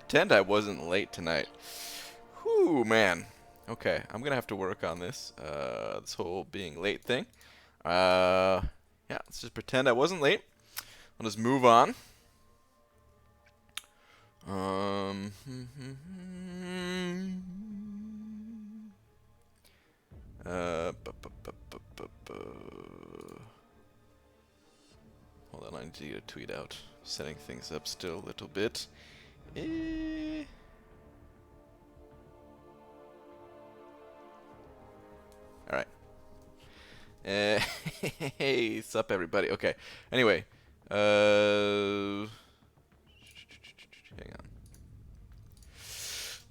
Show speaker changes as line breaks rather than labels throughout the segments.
pretend I wasn't late tonight. Whew, man. Okay, I'm gonna have to work on this. This whole being late thing. Yeah, let's just pretend I wasn't late. I'll just move on. Um. Hold on, I need to get a tweet out. Setting things up still a little bit. Alright. Hey, sup everybody. Okay. Anyway. Hang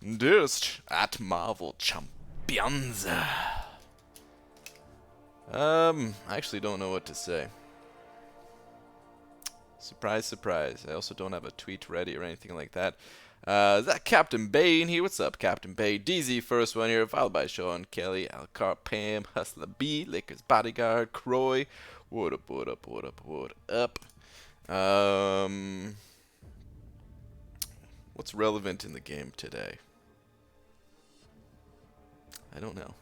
on. Just at Marvel Champions. I actually don't know what to say. Surprise, surprise. I also don't have a tweet ready or anything like that. Is that Captain Bane here? What's up, Captain Bane? DZ, first one here, followed by Sean, Kelly, Alcar, Pam, Hustler B, Lakers Bodyguard, Croy. What up, what up, what up, what up? What's relevant in the game today? I don't know.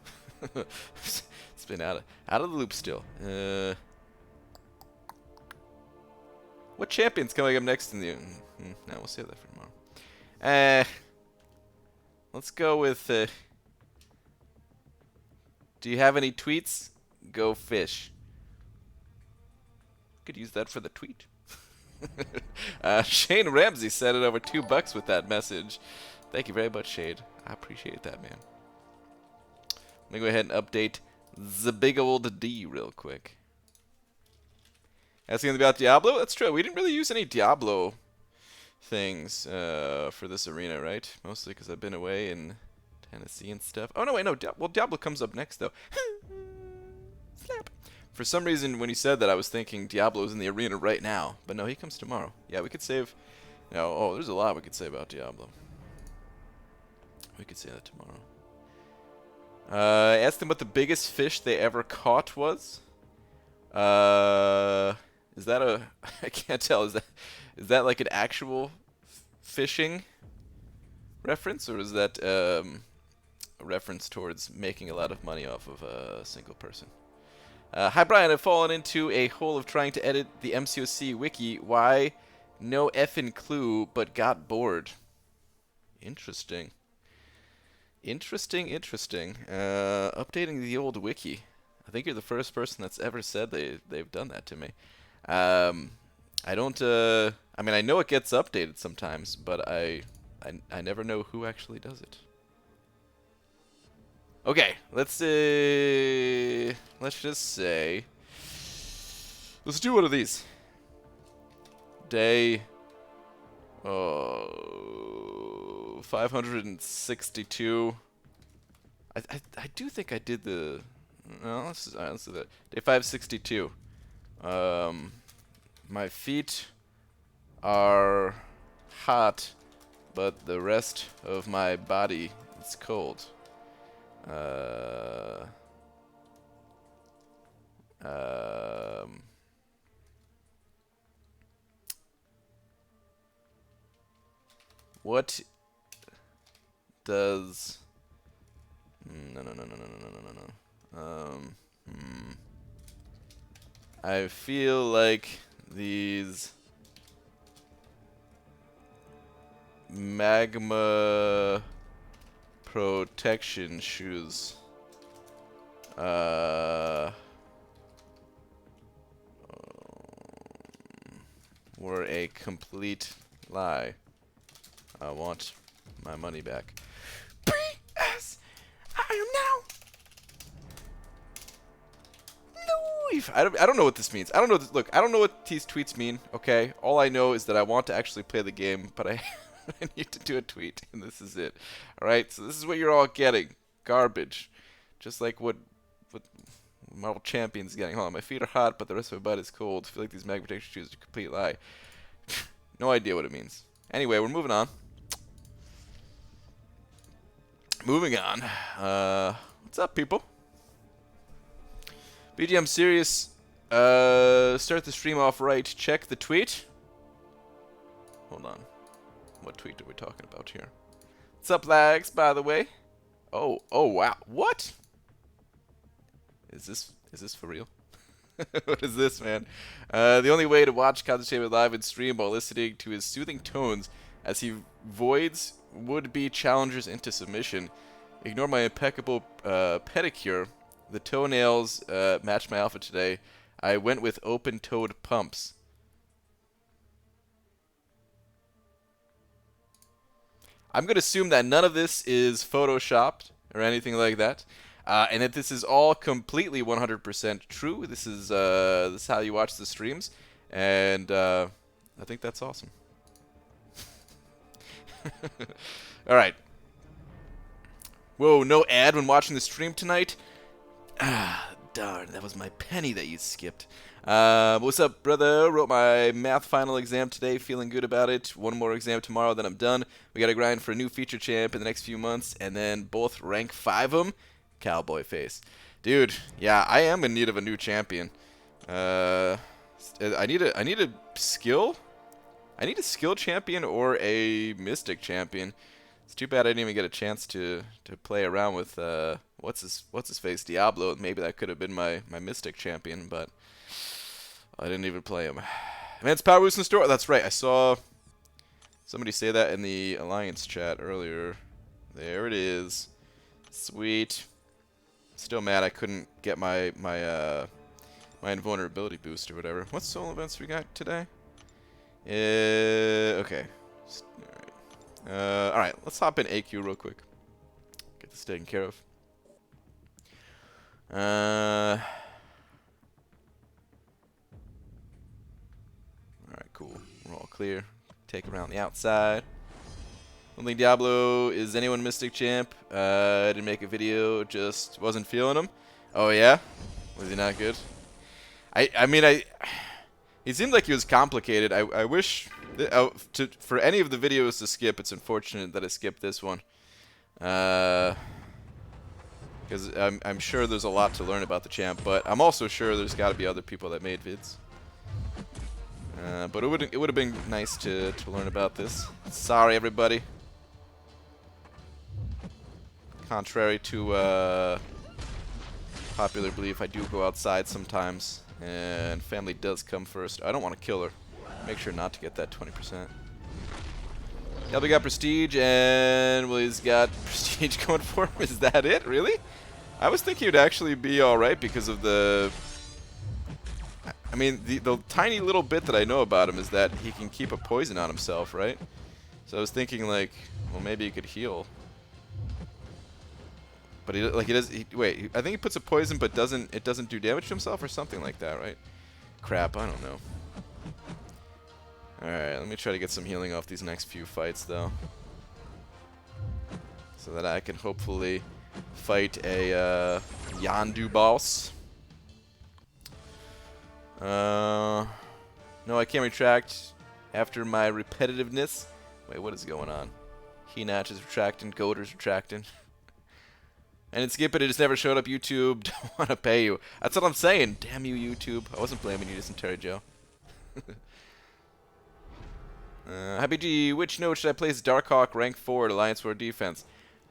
It's been out of the loop still. What champion's coming up next in the... No, we'll save that for tomorrow. Let's go with... do you have any tweets? Go fish. Could use that for the tweet. Shane Ramsey sent it over $2 with that message. Thank you very much, Shade. I appreciate that, man. Let me go ahead and update the big old D real quick. Asking about Diablo? That's true. We didn't really use any Diablo things for this arena, right? Mostly because I've been away in Tennessee and stuff. Oh, no, wait, no. Well, Diablo comes up next, though. Slap. For some reason, when you said that, I was thinking Diablo's in the arena right now. But no, he comes tomorrow. Yeah, we could save... No, oh, there's a lot we could say about Diablo. We could say that tomorrow. I asked them what the biggest fish they ever caught was. Is that a... I can't tell. Is that like an actual fishing reference? Or is that a reference towards making a lot of money off of a single person? Hi, Brian. I've fallen into a hole of trying to edit the MCOC wiki. Why? No effing clue, but got bored. Interesting. Interesting. Updating the old wiki. I think you're the first person that's ever said they've done that to me. I don't. I mean, I know it gets updated sometimes, but I never know who actually does it. Okay, let's just say, let's do one of these. Day 562. I do think I did the... No, let's do that. Day 562. My feet are hot, but the rest of my body is cold. What does... No. I feel like these magma protection shoes were a complete lie. I want my money back. P.S. I am now. I don't know what this means. I don't know. Look, I don't know what these tweets mean. Okay, all I know is that I want to actually play the game, but I need to do a tweet, and this is it. All right, so this is what you're all getting. Garbage, just like what Marvel Champion's getting. Hold on, my feet are hot, but the rest of my butt is cold. I feel like these mag protection shoes are a complete lie. No idea what it means. Anyway, we're moving on. What's up, people? BG, I'm serious. Start the stream off right. Check the tweet. Hold on. What tweet are we talking about here? What's up, lags, by the way? Oh, wow. What? Is this for real? What is this, man? The only way to watch ContestChampion live and stream while listening to his soothing tones as he voids would-be challengers into submission. Ignore my impeccable pedicure. The toenails match my outfit today. I went with open-toed pumps. I'm going to assume that none of this is photoshopped or anything like that. And that this is all completely 100% true. This is how you watch the streams. And I think that's awesome. Alright. Whoa, no ad when watching the stream tonight? Ah, darn, that was my penny that you skipped. What's up, brother? Wrote my math final exam today, feeling good about it. One more exam tomorrow, then I'm done. We gotta grind for a new feature champ in the next few months, and then both rank 5 them. Cowboy face. Dude, yeah, I am in need of a new champion. I need a skill? I need a skill champion or a mystic champion. It's too bad I didn't even get a chance to play around with what's his face, Diablo. Maybe that could have been my mystic champion, but I didn't even play him. Advanced power boost in the store. That's right. I saw somebody say that in the Alliance chat earlier. There it is. Sweet. Still mad I couldn't get my invulnerability boost or whatever. What solo events we got today? Okay. Alright, let's hop in AQ real quick. Get this taken care of. Alright, cool. We're all clear. Take around the outside. Don't think Diablo is anyone Mystic Champ. I didn't make a video, just wasn't feeling him. Oh yeah? Was he not good? I mean, he seemed like he was complicated. I wish for any of the videos to skip. It's unfortunate that I skipped this one, because I'm sure there's a lot to learn about the champ. But I'm also sure there's got to be other people that made vids. But it would have been nice to learn about this. Sorry, everybody. Contrary to popular belief, I do go outside sometimes, and family does come first. I don't want to kill her. Make sure not to get that 20%. Yeah, we got prestige, and Willie's got prestige going for him. Is that it? Really? I was thinking it would actually be alright because of the... I mean, the tiny little bit that I know about him is that he can keep a poison on himself, right? So I was thinking, like, well, maybe he could heal. But he does. Wait, I think he puts a poison, but it doesn't do damage to himself or something like that, right? Crap, I don't know. All right, let me try to get some healing off these next few fights, though, so that I can hopefully fight a Yondu boss. No, I can't retract after my repetitiveness. Wait, what is going on? He-Natch is retracting, Goater's retracting. And in Skip It, it just never showed up. YouTube don't want to pay you. That's what I'm saying. Damn you, YouTube. I wasn't blaming you, Dysentery Joe. Happy G, which node should I place Darkhawk rank 4 at Alliance War defense?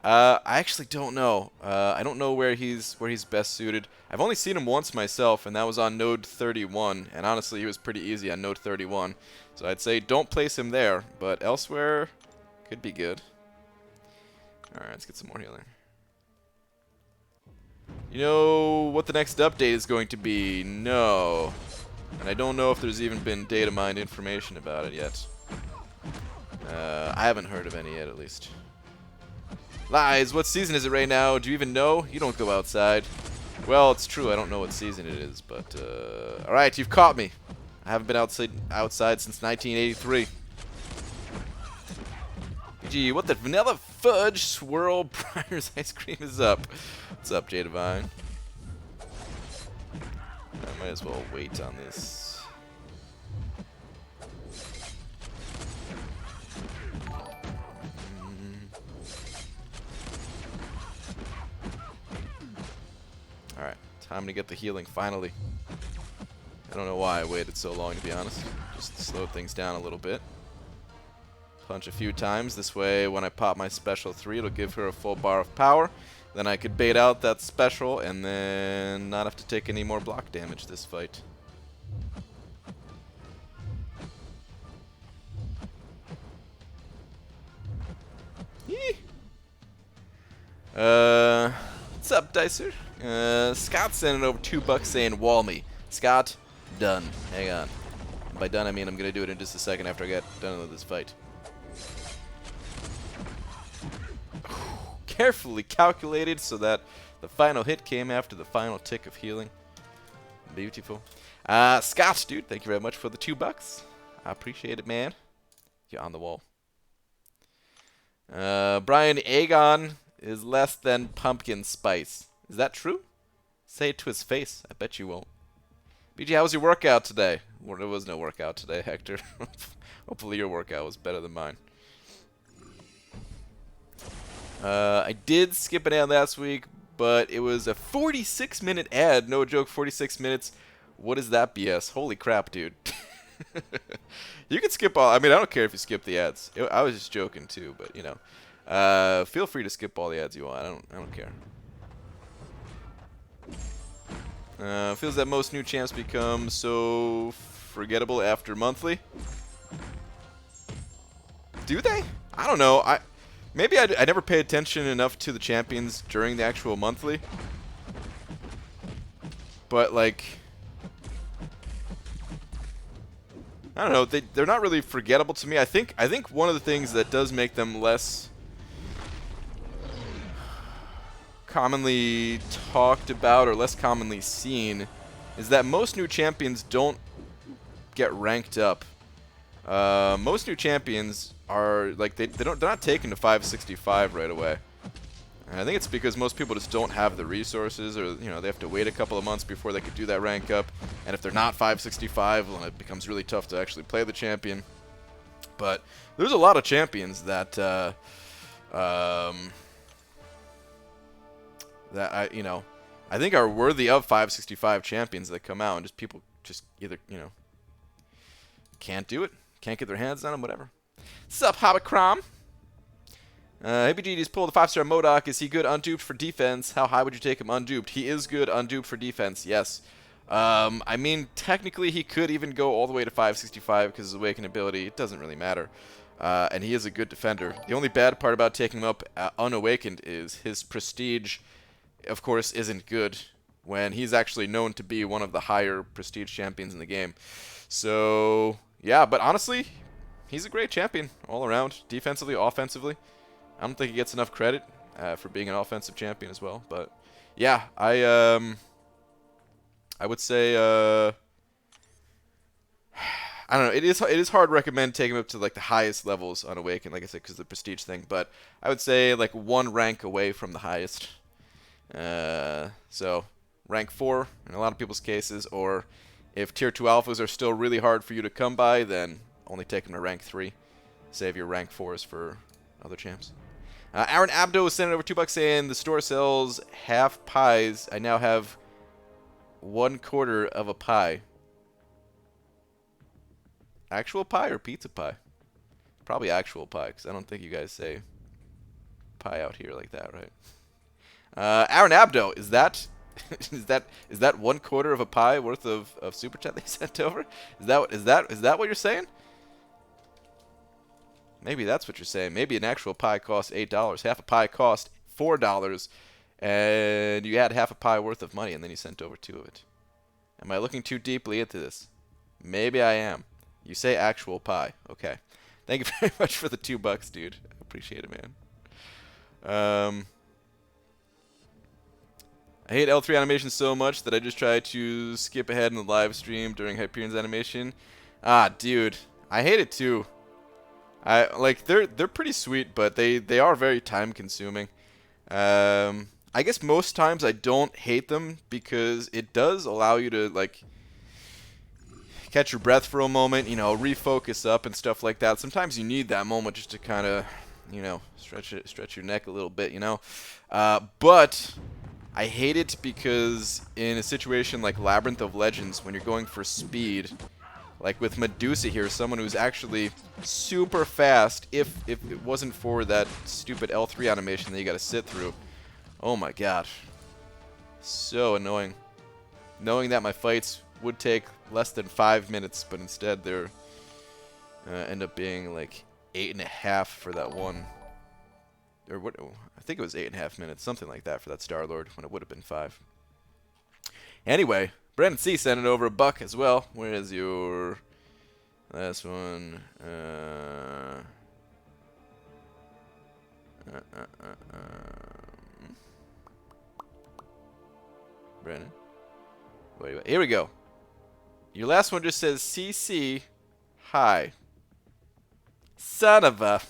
I actually don't know. I don't know where he's best suited. I've only seen him once myself, and that was on node 31. And honestly, he was pretty easy on node 31. So I'd say don't place him there, but elsewhere could be good. Alright, let's get some more healing. You know what the next update is going to be? No. And I don't know if there's even been data mined information about it yet. I haven't heard of any yet, at least. Lies, what season is it right now? Do you even know? You don't go outside. Well, it's true, I don't know what season it is, but, alright, you've caught me. I haven't been outside since 1983. Gee, what the vanilla fudge swirl Briar's ice cream is up? What's up, J Divine? I might as well wait on this. Alright, time to get the healing finally. I don't know why I waited so long, to be honest. Just slowed things down a little bit. Punch a few times. This way, when I pop my special 3, it'll give her a full bar of power. Then I could bait out that special and then not have to take any more block damage this fight. Yee. What's up, Dicer? Scott's sending over $2 saying wall me. Scott, done. Hang on. And by done, I mean I'm going to do it in just a second after I get done with this fight. Carefully calculated so that the final hit came after the final tick of healing. Beautiful. Scott, dude, thank you very much for the $2. I appreciate it, man. You're on the wall. Brian, Aegon is less than pumpkin spice. Is that true? Say it to his face. I bet you won't. BG, how was your workout today? Well, there was no workout today, Hector. Hopefully your workout was better than mine. I did skip an ad last week, but it was a 46-minute ad. No joke, 46 minutes. What is that BS? Holy crap, dude. You can skip all. I mean, I don't care if you skip the ads. I was just joking too, but you know, feel free to skip all the ads you want. I don't care. Feels that most new champs become so forgettable after monthly. Do they? I don't know. Maybe I never pay attention enough to the champions during the actual monthly. But like, I don't know. They're not really forgettable to me. I think one of the things that does make them less commonly talked about or less commonly seen is that most new champions don't get ranked up. Most new champions are like they're not taken to 565 right away. And I think it's because most people just don't have the resources, or you know, they have to wait a couple of months before they could do that rank up. And if they're not 565, well, it becomes really tough to actually play the champion. But there's a lot of champions that I think are worthy of 565 champions that come out, and just people just either, you know, can't do it, can't get their hands on them, whatever. Sup, Hobbitcrom? ABGD's pulled the 5-star MODOK. Is he good unduped for defense? How high would you take him unduped? He is good unduped for defense, yes. I mean, technically he could even go all the way to 565 because his awakened ability, it doesn't really matter. And he is a good defender. The only bad part about taking him up unawakened is his prestige, of course, isn't good when he's actually known to be one of the higher prestige champions in the game. So, yeah, but honestly, he's a great champion all around, defensively, offensively. I don't think he gets enough credit for being an offensive champion as well. But, yeah, I would say, I don't know. It is hard to recommend taking him up to like the highest levels unawakened, like I said, because of the prestige thing. But I would say like one rank away from the highest. So rank 4 in a lot of people's cases, or if tier 2 alphas are still really hard for you to come by, then only take them to rank 3. Save your rank 4s for other champs. Aaron Abdo was sending over $2 saying the store sells half pies. I now have 1/4 of a pie. Actual pie or pizza pie? Probably actual pie, because I don't think you guys say pie out here like that, right? Aaron Abdo, is that is that 1/4 of a pie worth of super chat they sent over? Is that what you're saying? Maybe that's what you're saying. Maybe an actual pie costs $8. Half a pie cost $4, and you had half a pie worth of money, and then you sent over 2 of it. Am I looking too deeply into this? Maybe I am. You say actual pie. Okay. Thank you very much for the $2, dude. I appreciate it, man. I hate L3 animation so much that I just try to skip ahead in the live stream during Hyperion's animation. Ah, dude. I hate it too. They're pretty sweet, but they are very time consuming. I guess most times I don't hate them because it does allow you to like catch your breath for a moment, you know, refocus up and stuff like that. Sometimes you need that moment just to kind of, you know, stretch your neck a little bit, you know. But I hate it because in a situation like Labyrinth of Legends, when you're going for speed, Like with Medusa here, someone who's actually super fast. If it wasn't for that stupid L3 animation that you gotta sit through. Oh my god. So annoying. Knowing that my fights would take less than 5 minutes, but instead they're end up being like 8.5 for that one. Or what? I think it was 8.5 minutes, something like that for that Star-Lord, when it would have been 5. Anyway, Brandon C sending over $1 as well. Where is your last one? Brandon? Wait, here we go. Your last one just says CC hi. Son of a...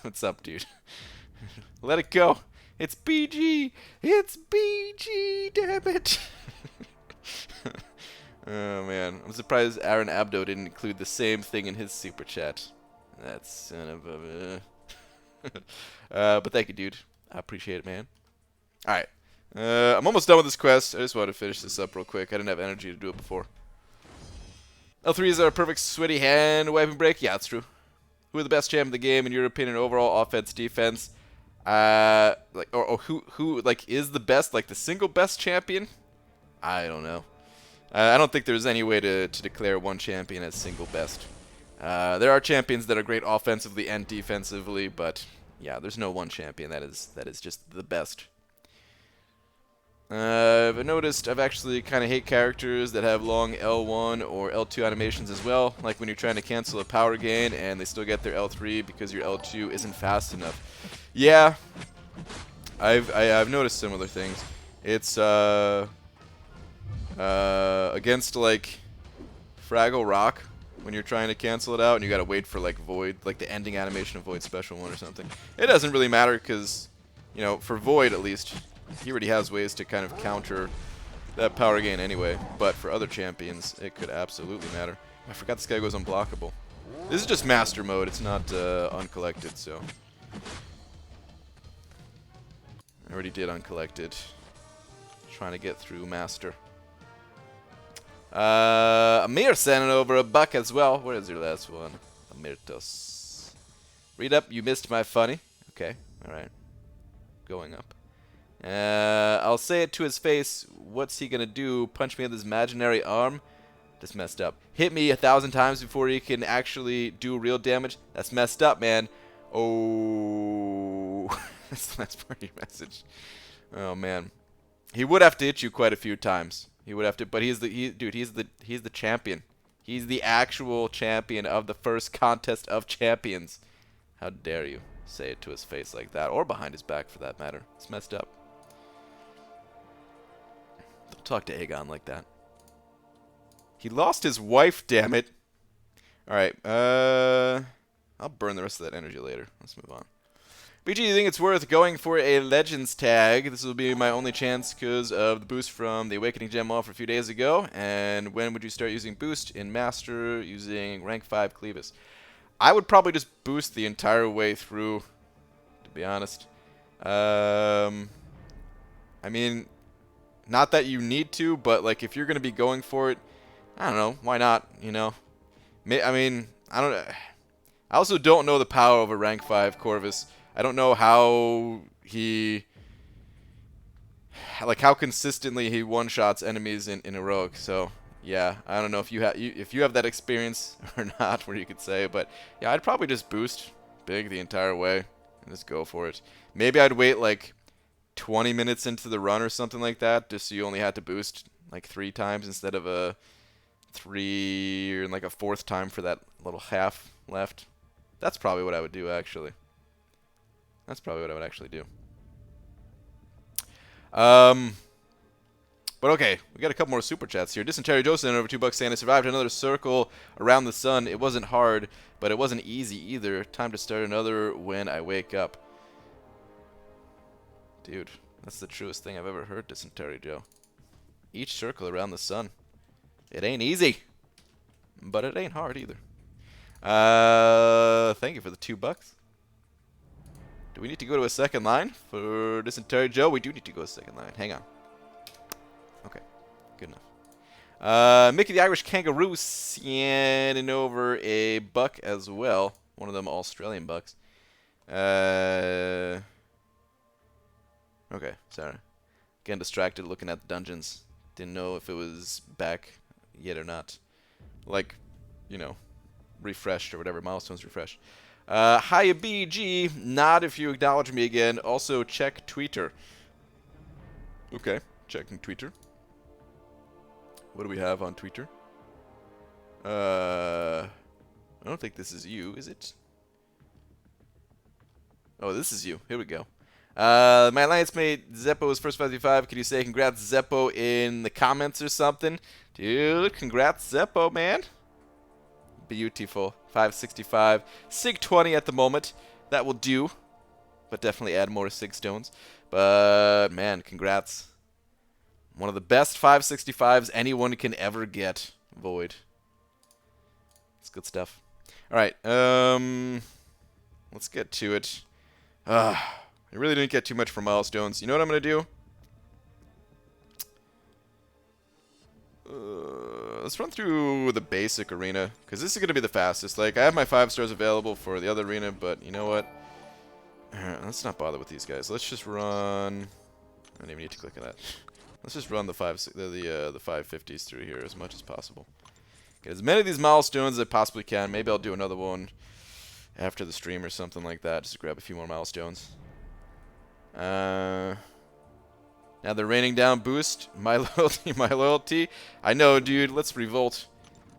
What's up, dude? Let it go. It's BG. It's BG, damn it. Oh, man. I'm surprised Aaron Abdo didn't include the same thing in his super chat. That son of a... but thank you, dude. I appreciate it, man. Alright. I'm almost done with this quest. I just wanted to finish this up real quick. I didn't have energy to do it before. L3 is our perfect sweaty hand wiping break. Yeah, that's true. Who are the best champ in the game in your opinion? Overall offense, defense. Who like is the best? Like the single best champion? I don't know. I don't think there's any way to declare one champion as single best. There are champions that are great offensively and defensively, but yeah, there's no one champion that is just the best. I've noticed I've actually kind of hate characters that have long L1 or L2 animations as well, like when you're trying to cancel a power gain and they still get their L3 because your L2 isn't fast enough. Yeah, I've noticed similar things. It's against like Fraggle Rock when you're trying to cancel it out and you gotta wait for like Void, like the ending animation of Void Special 1 or something. It doesn't really matter because, you know, for Void at least, he already has ways to kind of counter that power gain anyway, but for other champions, it could absolutely matter. I forgot this guy goes unblockable. This is just Master Mode, it's not uncollected, so... I already did uncollected. Trying to get through Master. Amir sending over $1 as well. Where is your last one? Amirtos. Read up, you missed my funny. Okay, alright. Going up. I'll say it to his face. What's he gonna do? Punch me with his imaginary arm? Just messed up. Hit me 1,000 times before he can actually do real damage? That's messed up, man. Oh, that's the last part of your message. Oh man, he would have to hit you quite a few times. He would have to, but he's the champion. He's the actual champion of the first contest of champions. How dare you say it to his face like that, or behind his back for that matter? It's messed up. Don't talk to Aegon like that. He lost his wife, damn it. Alright, I'll burn the rest of that energy later. Let's move on. BG, do you think it's worth going for a Legends tag? This will be my only chance because of the boost from the Awakening Gem offer a few days ago. And when would you start using boost in Master using rank 5 Clevis? I would probably just boost the entire way through, to be honest. I mean, not that you need to, but like if you're going to be going for it, I don't know, why not, you know? I mean, I also don't know the power of a rank 5 Corvus. I don't know how how consistently he one-shots enemies in heroic. So yeah, I don't know if you have that experience or not, where you could say, but yeah, I'd probably just boost big the entire way and just go for it. Maybe I'd wait like 20 minutes into the run or something like that, just so you only had to boost like 3 times instead of a 3 or like a 4th time for that little half left. That's probably what I would do, actually. That's probably what I would actually do. But okay, we got a couple more super chats here. Dysentery Joe sent over $2 saying I survived another circle around the sun. It wasn't hard, but it wasn't easy either. Time to start another when I wake up. Dude, that's the truest thing I've ever heard, Dysentery Joe. Each circle around the sun. It ain't easy, but it ain't hard either. Thank you for the $2. Do we need to go to a second line for Dysentery Joe? We do need to go to a second line. Hang on. Okay, good enough. Mickey the Irish Kangaroo sending over a buck as well. One of them Australian bucks. Okay, sorry. Getting distracted looking at the dungeons. Didn't know if it was back yet or not. Like, you know, refreshed or whatever. Milestones refreshed. Hiya BG. Not if you acknowledge me again. Also, check Twitter. Okay, checking Twitter. What do we have on Twitter? I don't think this is you, is it? Oh, this is you. Here we go. My alliance mate Zeppo is first 55. Could you say congrats Zeppo in the comments or something? Dude, congrats Zeppo, man. Beautiful. 565. Sig 20 at the moment. That will do. But definitely add more Sig stones. But, man, congrats. One of the best 565s anyone can ever get. Void. It's good stuff. Alright, let's get to it. I really didn't get too much for milestones. You know what I'm going to do? Let's run through the basic arena, because this is going to be the fastest. Like, I have my 5 stars available for the other arena, but you know what? Let's not bother with these guys. Let's just run... I don't even need to click on that. Let's just run the 550s through here as much as possible. Get as many of these milestones as I possibly can. Maybe I'll do another one after the stream or something like that, just to grab a few more milestones. Now they're raining down boost. My loyalty, my loyalty. I know, dude. Let's revolt.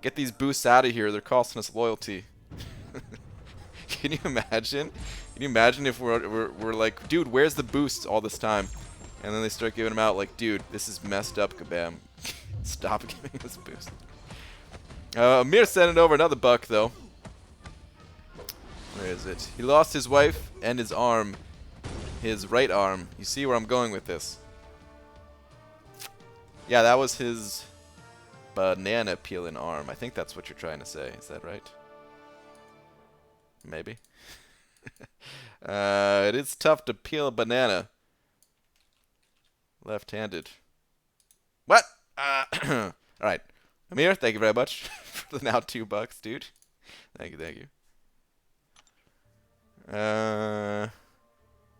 Get these boosts out of here. They're costing us loyalty. Can you imagine? Can you imagine if we're like, dude, where's the boosts all this time? And then they start giving them out like, dude, this is messed up, kabam. Stop giving us boosts. Amir sending over another buck, though. Where is it? He lost his wife and his arm. His right arm. You see where I'm going with this. Yeah, that was his banana peeling arm. I think that's what you're trying to say. Is that right? Maybe. It is tough to peel a banana. Left-handed. What? Alright. Amir, thank you very much for the now $2, dude. Thank you, thank you.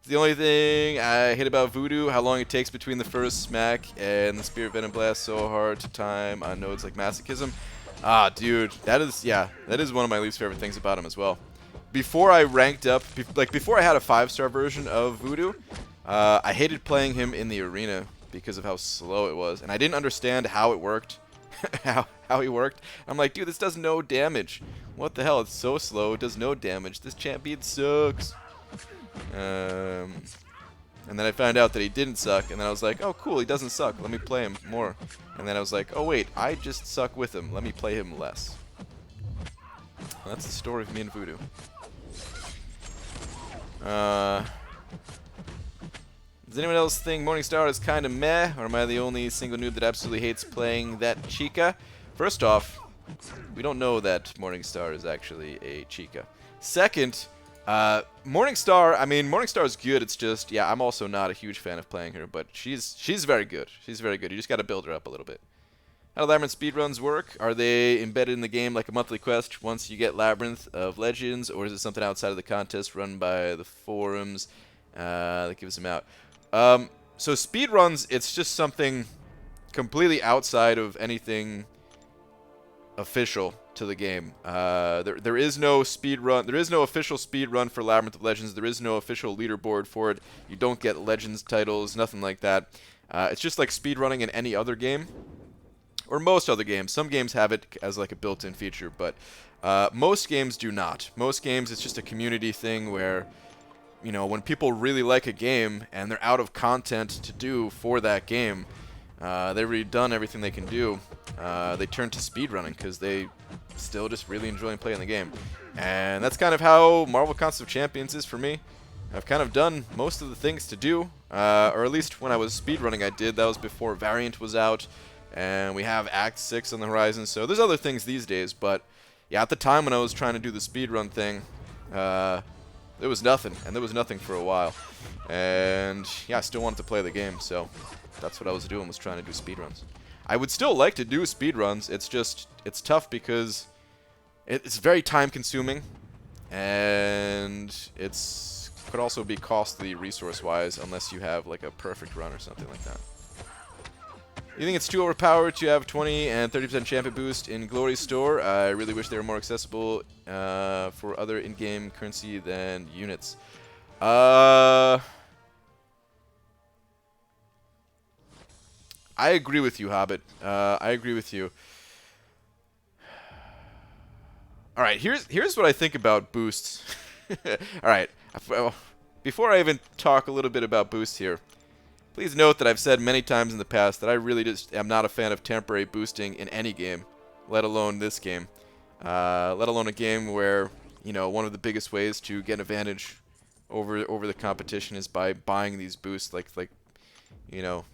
It's the only thing I hate about Voodoo, how long it takes between the first smack and the Spirit Venom Blast. So hard to time on nodes like Masochism. Ah, dude, that is one of my least favorite things about him as well. Before I ranked up, before I had a 5-star version of Voodoo, I hated playing him in the arena because of how slow it was, and I didn't understand how it worked, how he worked. I'm like, dude, this does no damage. What the hell? It's so slow. It does no damage. This champion sucks. And then I found out that he didn't suck, and then I was like, oh, cool, he doesn't suck. Let me play him more. And then I was like, oh, wait, I just suck with him. Let me play him less. Well, that's the story of me and Voodoo. Does anyone else think Morningstar is kind of meh, or am I the only single noob that absolutely hates playing that Chica? First off, we don't know that Morningstar is actually a Chica. Second, Morningstar, I mean, Morningstar is good. It's just, yeah, I'm also not a huge fan of playing her, but she's very good. She's very good. You just got to build her up a little bit. How do Labyrinth speedruns work? Are they embedded in the game like a monthly quest once you get Labyrinth of Legends, or is it something outside of the contest run by the forums that gives them out? So speedruns, it's just something completely outside of anything official to the game. There is no speedrun. There is no official speedrun for Labyrinth of Legends. There is no official leaderboard for it. You don't get Legends titles, nothing like that. It's just like speedrunning in any other game, or most other games. Some games have it as like a built-in feature, but most games do not. Most games, it's just a community thing where, you know, when people really like a game and they're out of content to do for that game, they've already done everything they can do. They turn to speedrunning because they still just really enjoy playing the game. And that's kind of how Marvel Contest of Champions is for me. I've kind of done most of the things to do, or at least when I was speedrunning I did. That was before Variant was out, and we have Act 6 on the horizon, so there's other things these days, but yeah, at the time when I was trying to do the speedrun thing, there was nothing, and there was nothing for a while. And yeah, I still wanted to play the game, so that's what I was doing, was trying to do speedruns. I would still like to do speedruns. It's tough because it's very time consuming, and it's could also be costly resource-wise unless you have like a perfect run or something like that. You think it's too overpowered to have 20 and 30% champion boost in Glory's store? I really wish they were more accessible for other in-game currency than units. I agree with you, Hobbit. I agree with you. All right, here's what I think about boosts. All right, before I even talk a little bit about boosts here, please note that I've said many times in the past that I really just am not a fan of temporary boosting in any game, let alone this game. Let alone a game where, you know, one of the biggest ways to get an advantage over the competition is by buying these boosts, like you know,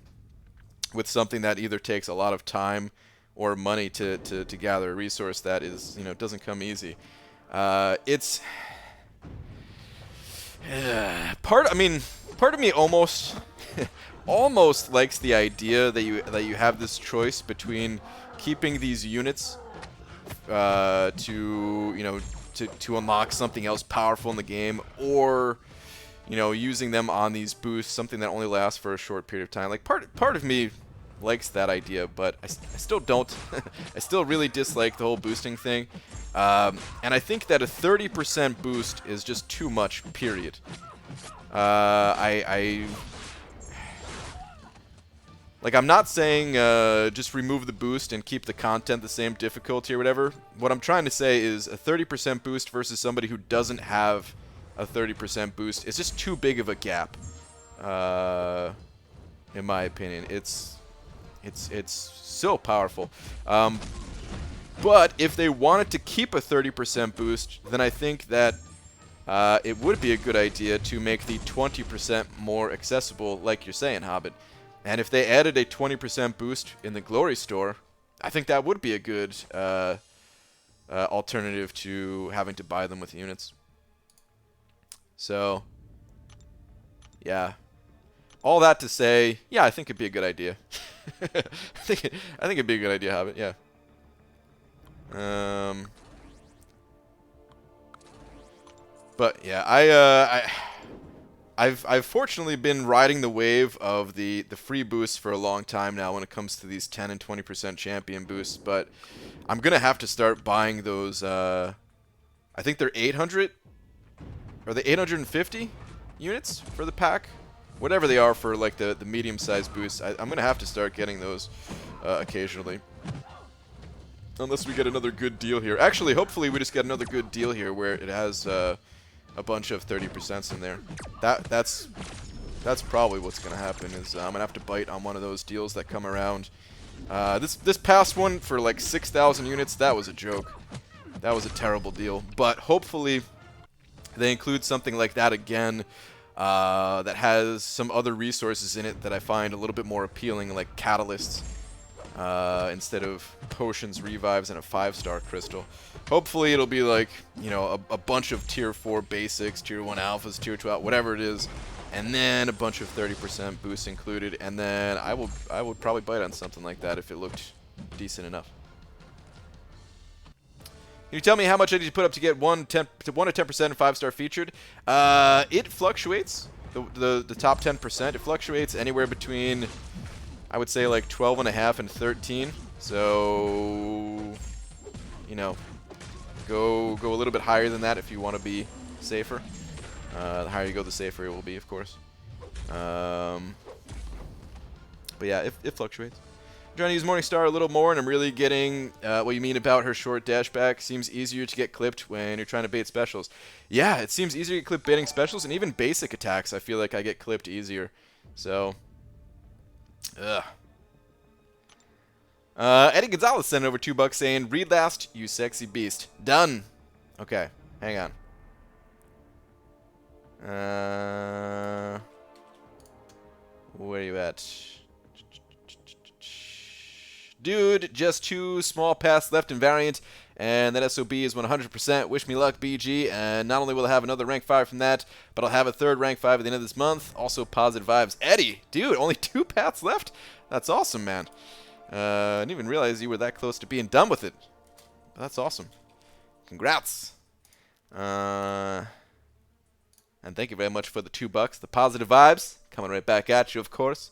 with something that either takes a lot of time or money to gather a resource that is, you know, doesn't come easy. It's part of me almost almost likes the idea that you have this choice between keeping these units to unlock something else powerful in the game, or, you know, using them on these boosts, something that only lasts for a short period of time. Like part of me likes that idea, but I still don't. I still really dislike the whole boosting thing, and I think that a 30% boost is just too much. Period. I'm not saying just remove the boost and keep the content the same difficulty or whatever. What I'm trying to say is a 30% boost versus somebody who doesn't have a 30% boost is just too big of a gap, in my opinion. It's so powerful. But if they wanted to keep a 30% boost, then I think that it would be a good idea to make the 20% more accessible, like you're saying, Hobbit. And if they added a 20% boost in the Glory store, I think that would be a good alternative to having to buy them with units. So, yeah. All that to say, yeah, I think it'd be a good idea. I think it'd be a good idea, Hobbit. Yeah. But yeah, I've fortunately been riding the wave of the free boosts for a long time now when it comes to these 10 and 20% champion boosts, but I'm gonna have to start buying those. I think they're 800. Are they 850 units for the pack? Whatever they are for like the medium-sized boosts, I'm gonna have to start getting those occasionally. Unless we get another good deal here. Actually, hopefully we just get another good deal here where it has a bunch of 30% in there. That's probably what's gonna happen. Is I'm gonna have to bite on one of those deals that come around. This past one for like 6,000 units, that was a joke. That was a terrible deal. But hopefully they include something like that again, that has some other resources in it that I find a little bit more appealing, like catalysts, instead of potions, revives, and a 5-star crystal. Hopefully it'll be like, you know, a bunch of tier 4 basics, tier 1 alphas, tier 2 whatever it is, and then a bunch of 30% boosts included, and then I would probably bite on something like that if it looked decent enough. Can you tell me how much I need to put up to get 1 to 10% and 5-star featured? It fluctuates. The top 10%. It fluctuates anywhere between, I would say, like 12.5 and 13. So, you know, go a little bit higher than that if you want to be safer. The higher you go, the safer it will be, of course. But yeah, it fluctuates. I'm trying to use Morningstar a little more, and I'm really getting what you mean about her short dashback. Seems easier to get clipped when you're trying to bait specials. Yeah, it seems easier to get clipped baiting specials, and even basic attacks I feel like I get clipped easier. So, ugh. Eddie Gonzalez sent over $2 saying, "Read last, you sexy beast." Done. Okay, hang on. Where are you at? Dude, just 2 small paths left in variant, and that SOB is 100%. Wish me luck, BG. And not only will I have another rank 5 from that, but I'll have a 3rd rank 5 at the end of this month. Also, positive vibes. Eddie, dude, only 2 paths left? That's awesome, man. I didn't even realize you were that close to being done with it. That's awesome. Congrats. And thank you very much for the $2. The positive vibes coming right back at you, of course.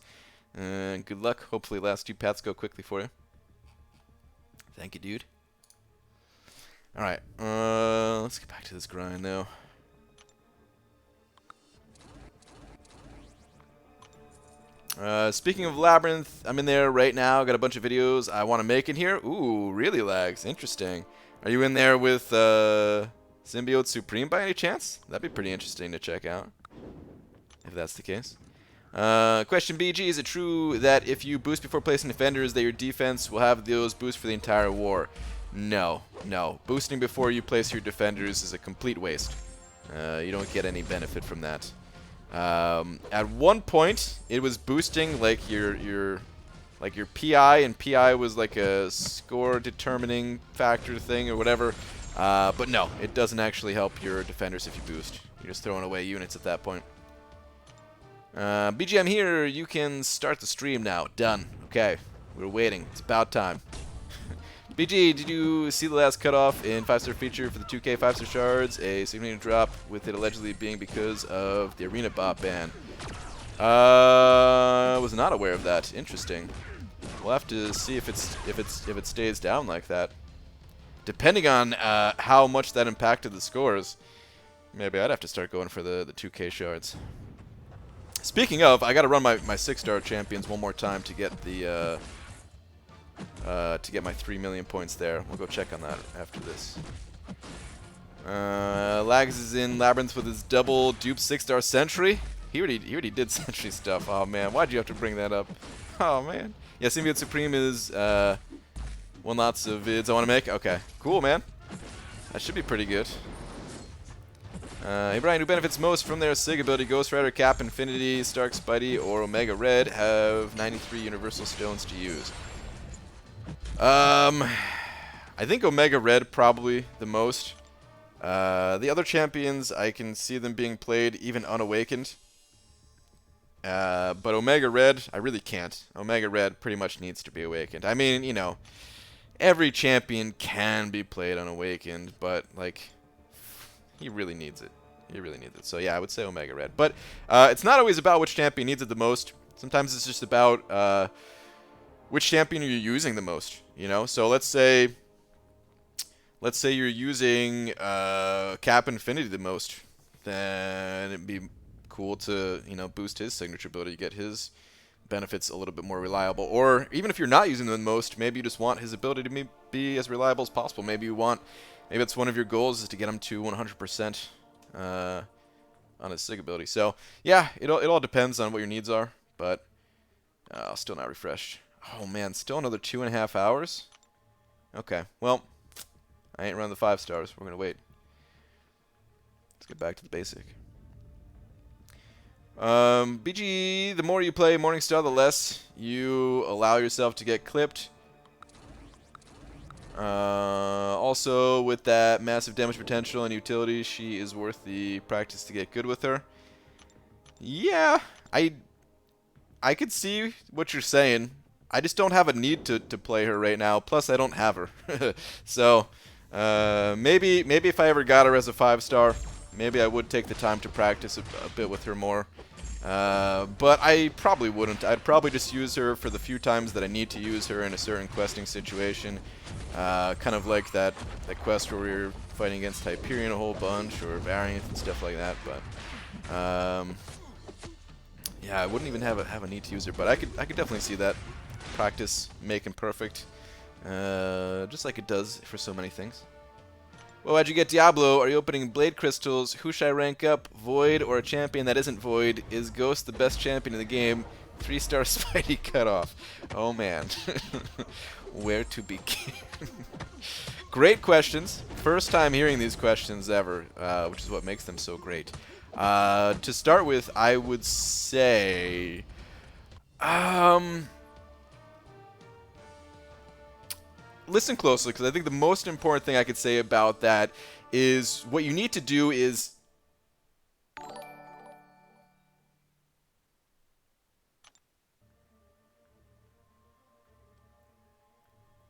And good luck. Hopefully last 2 paths go quickly for you. Thank you, dude. Alright, let's get back to this grind now. Speaking of Labyrinth, I'm in there right now. Got a bunch of videos I want to make in here. Ooh, really lags. Interesting. Are you in there with Symbiote Supreme by any chance? That'd be pretty interesting to check out, if that's the case. Question BG, is it true that if you boost before placing defenders that your defense will have those boosts for the entire war? No, no. Boosting before you place your defenders is a complete waste. You don't get any benefit from that. At one point, it was boosting like your PI, and PI was like a score determining factor thing or whatever. But no, it doesn't actually help your defenders if you boost. You're just throwing away units at that point. BGM here, you can start the stream now. Done. Okay, we're waiting. It's about time. BG, did you see the last cutoff in 5-star feature for the 2K 5-star shards? A significant drop with it allegedly being because of the arena bot ban. Was not aware of that. Interesting. We'll have to see if it stays down like that. Depending on how much that impacted the scores, maybe I'd have to start going for the 2K shards. Speaking of, I got to run my 6-star champions one more time to get the my 3 million points there. We'll go check on that after this. Lags is in Labyrinth with his double dupe 6-star sentry. He already did sentry stuff. Oh man, why'd you have to bring that up? Oh man. Yeah, Symbiote Supreme is one lots of vids I want to make. Okay, cool man. That should be pretty good. Hey Brian, who benefits most from their SIG ability? Ghost Rider, Cap, Infinity, Stark, Spidey, or Omega Red have 93 universal stones to use. I think Omega Red probably the most. The other champions, I can see them being played even unawakened. But Omega Red, I really can't. Omega Red pretty much needs to be awakened. I mean, you know, every champion can be played unawakened, but, like, he really needs it. He really needs it. So, yeah, I would say Omega Red. But it's not always about which champion needs it the most. Sometimes it's just about which champion are you using the most, you know? So let's say you're using Cap Infinity the most. Then it'd be cool to, you know, boost his signature ability to get his benefits a little bit more reliable. Or even if you're not using them the most, maybe you just want his ability to be as reliable as possible. Maybe it's one of your goals is to get him to 100% on his SIG ability. So yeah, it all depends on what your needs are. But still not refreshed. Oh man, still another 2.5 hours. Okay, well, I ain't running the 5 stars. We're gonna wait. Let's get back to the basic. BG, the more you play Morningstar, the less you allow yourself to get clipped. Also, with that massive damage potential and utility, she is worth the practice to get good with her. Yeah, I could see what you're saying. I just don't have a need to play her right now. Plus, I don't have her. So, maybe if I ever got her as a 5-star, maybe I would take the time to practice a bit with her more. But I probably wouldn't. I'd probably just use her for the few times that I need to use her in a certain questing situation. Kind of like that quest where we were fighting against Hyperion a whole bunch, or Variant and stuff like that. But yeah, I wouldn't even have a need to use her. But I could definitely see that. Practice making perfect, just like it does for so many things. Well, why'd you get Diablo? Are you opening Blade Crystals? Who should I rank up? Void or a champion that isn't Void? Is Ghost the best champion in the game? 3-star Spidey cutoff. Oh man. Where to begin? Great questions. First time hearing these questions ever, which is what makes them so great. To start with, I would say... listen closely, because I think the most important thing I could say about that is what you need to do is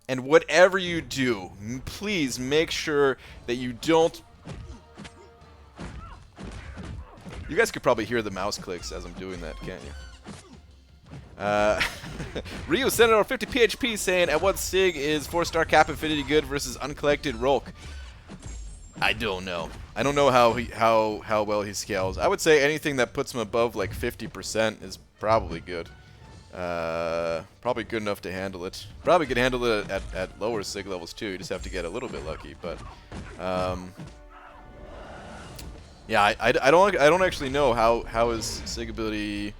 And whatever you do, please make sure that you don't... You guys could probably hear the mouse clicks as I'm doing that, can't you? Ryu sent out 50 PHP saying, at what sig is 4-star Cap Infinity good versus uncollected Rolk? I don't know. I don't know how well he scales. I would say anything that puts him above like 50% is probably good. Probably good enough to handle it. Probably could handle it at lower sig levels too. You just have to get a little bit lucky. But yeah, I don't actually know how his sig ability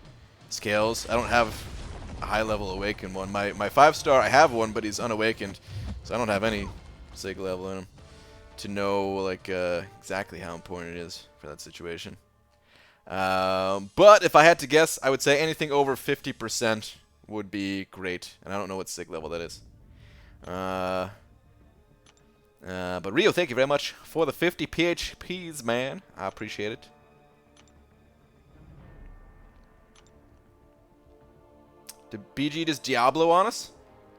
scales. I don't have a high level awakened one. My 5-star, I have one, but he's unawakened, so I don't have any sig level in him to know like exactly how important it is for that situation. But if I had to guess, I would say anything over 50% would be great, and I don't know what sig level that is. But Rio, thank you very much for the 50 PHPs, man. I appreciate it. Did BG just Diablo on us?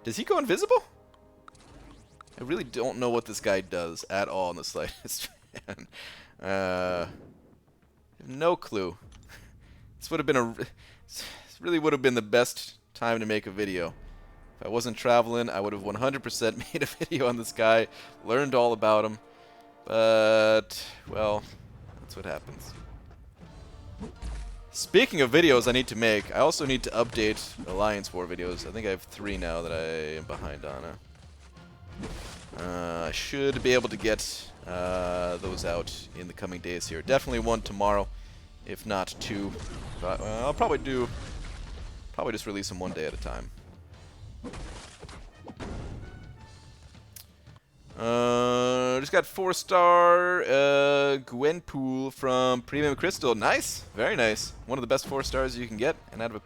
Does he go invisible? I really don't know what this guy does at all in the slightest. No clue. This would have been this really would have been the best time to make a video. If I wasn't traveling, I would have 100% made a video on this guy, learned all about him. But, well, that's what happens. Speaking of videos I need to make, I also need to update Alliance War videos. I think I have 3 now that I am behind on. I should be able to get those out in the coming days here. Definitely 1 tomorrow, if not 2. But I'll probably just release them 1 day at a time. Just got 4-star Gwenpool from Premium Crystal. Nice, very nice. One of the best 4-stars you can get, and out of a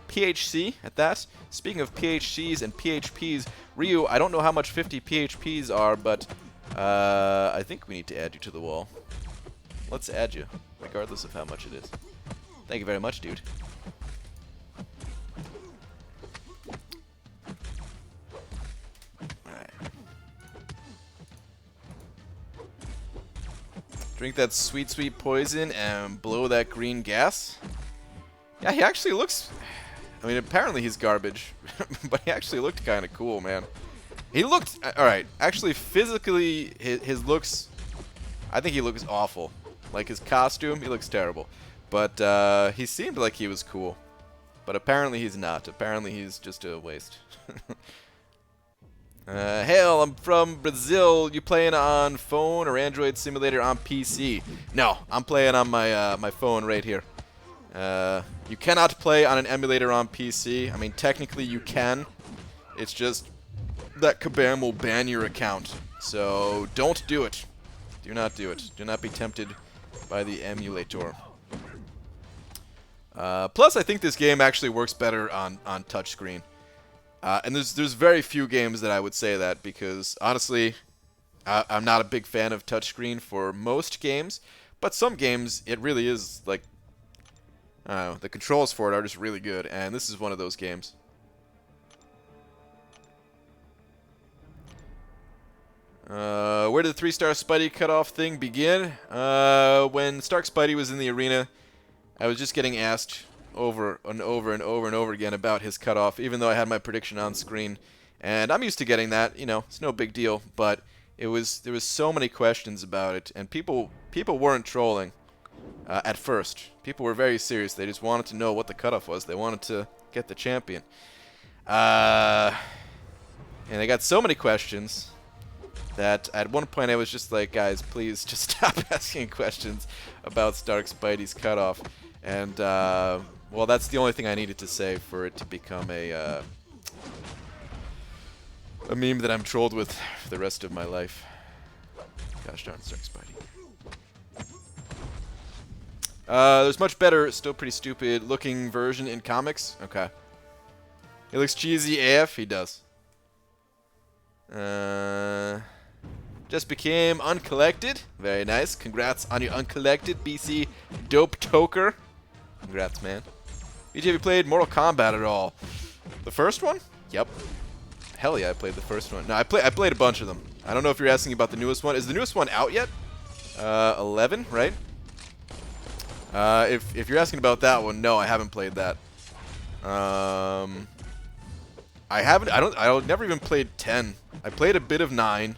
PHC at that. Speaking of PHCs and PHPs, Ryu, I don't know how much 50 PHPs are, but I think we need to add you to the wall. Let's add you, regardless of how much it is. Thank you very much, dude. Alright. Drink that sweet, sweet poison and blow that green gas. Yeah, he actually looks... I mean, apparently he's garbage, but he actually looked kind of cool, man. He looked... Alright, actually, physically, his looks... I think he looks awful. Like, his costume, he looks terrible. But he seemed like he was cool. But apparently he's not. Apparently he's just a waste. Hail, I'm from Brazil. You playing on phone or Android simulator on PC? No, I'm playing on my my phone right here. You cannot play on an emulator on PC. I mean, technically you can. It's just that Kabam will ban your account. So don't do it. Do not do it. Do not be tempted by the emulator. Plus, I think this game actually works better on touchscreen. And there's very few games that I would say that, because honestly, I'm not a big fan of touchscreen for most games. But some games, it really is like, I don't know, the controls for it are just really good, and this is one of those games. Where did the 3-star Spidey cutoff thing begin? When Stark Spidey was in the arena, I was just getting asked over and over and over and over again about his cutoff, even though I had my prediction on screen. And I'm used to getting that, you know, it's no big deal. But there was so many questions about it, and people weren't trolling at first. People were very serious. They just wanted to know what the cutoff was. They wanted to get the champion. And I got so many questions that at one point I was just like, guys, please just stop asking questions about Stark Spidey's cutoff. And, well, that's the only thing I needed to say for it to become a meme that I'm trolled with for the rest of my life. Gosh darn Stark Spidey. There's much better, still pretty stupid looking version in comics. Okay. He looks cheesy AF. He does. Just became uncollected. Very nice. Congrats on your uncollected, BC Dope Toker. Congrats, man. BJ, have you played Mortal Kombat at all? The first one? Yep. Hell yeah, I played the first one. No, I played a bunch of them. I don't know if you're asking about the newest one. Is the newest one out yet? 11, right? If you're asking about that one, no, I haven't played that. I've never even played 10. I played a bit of 9.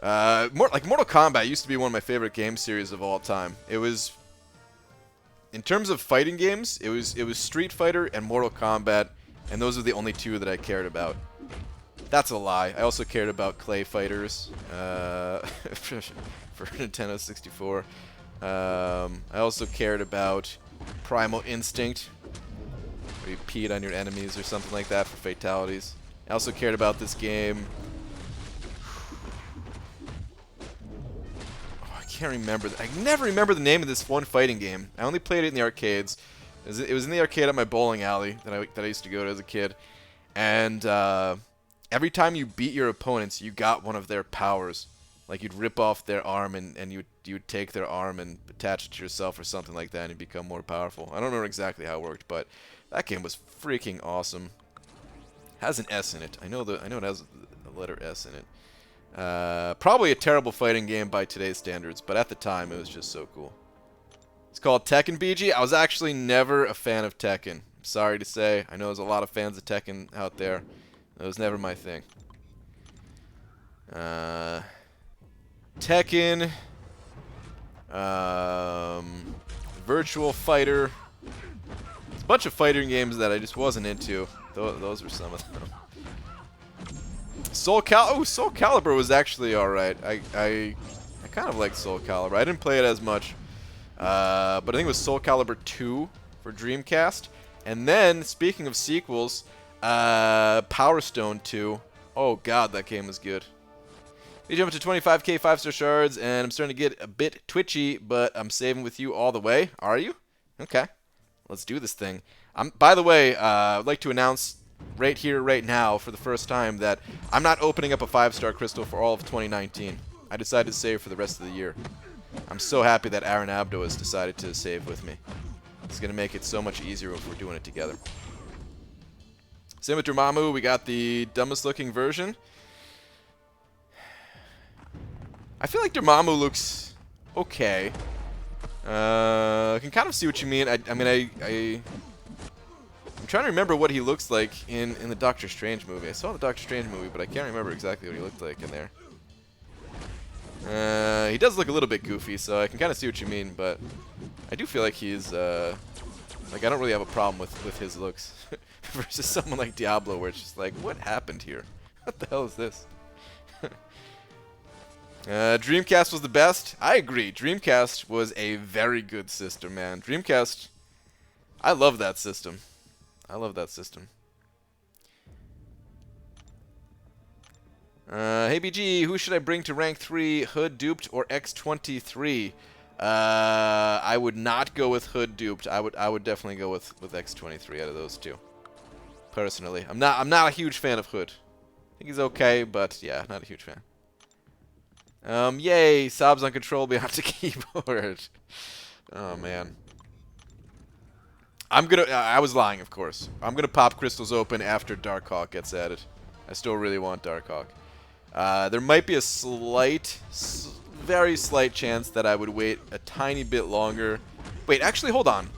Mortal Kombat used to be one of my favorite game series of all time. It was, in terms of fighting games, it was Street Fighter and Mortal Kombat, and those are the only two that I cared about. That's a lie. I also cared about Clay Fighters for Nintendo 64. I also cared about Primal Instinct, where you peed on your enemies or something like that for fatalities. I also cared about this game. Oh, I can't remember. I never remember the name of this one fighting game. I only played it in the arcades. It was in the arcade at my bowling alley that I used to go to as a kid. And every time you beat your opponents, you got one of their powers. Like, you'd rip off their arm and you'd take their arm and attach it to yourself or something like that and you'd become more powerful. I don't remember exactly how it worked, but that game was freaking awesome. Has an S in it. I know it has a letter S in it. Probably a terrible fighting game by today's standards, but at the time it was just so cool. It's called Tekken BG. I was actually never a fan of Tekken. I'm sorry to say. I know there's a lot of fans of Tekken out there. It was never my thing. Tekken, Virtual Fighter. It's a bunch of fighting games that I just wasn't into. Those were some of them. Soul Calibur was actually alright. I kind of liked Soul Calibur. I didn't play it as much. But I think it was Soul Calibur 2 for Dreamcast. And then, speaking of sequels, Power Stone 2. Oh god, that game was good. We jump to 25k 5-star shards, and I'm starting to get a bit twitchy, but I'm saving with you all the way. Are you? Okay. Let's do this thing. By the way, I'd like to announce right here, right now, for the first time, that I'm not opening up a 5-star crystal for all of 2019. I decided to save for the rest of the year. I'm so happy that Aaron Abdo has decided to save with me. It's going to make it so much easier if we're doing it together. Same with Dormammu. We got the dumbest looking version. I feel like Dormammu looks okay. I can kind of see what you mean. I'm trying to remember what he looks like in the Doctor Strange movie. I saw the Doctor Strange movie, but I can't remember exactly what he looked like in there. He does look a little bit goofy, so I can kind of see what you mean, but I do feel like he's, like, I don't really have a problem with his looks versus someone like Diablo, where it's just like, what happened here? What the hell is this? Dreamcast was the best. I agree. Dreamcast was a very good system, man. Dreamcast, I love that system. I love that system. Hey BG, who should I bring to rank 3, Hood Duped or X23? I would not go with Hood Duped. I would definitely go with X23 out of those two. Personally, I'm not a huge fan of Hood. I think he's okay, but yeah, not a huge fan. Yay, Sob's uncontrollably onto the keyboard. Oh man. I was lying, of course. I'm gonna pop crystals open after Darkhawk gets added. I still really want Darkhawk. There might be a very slight chance that I would wait a tiny bit longer. Wait, actually, hold on.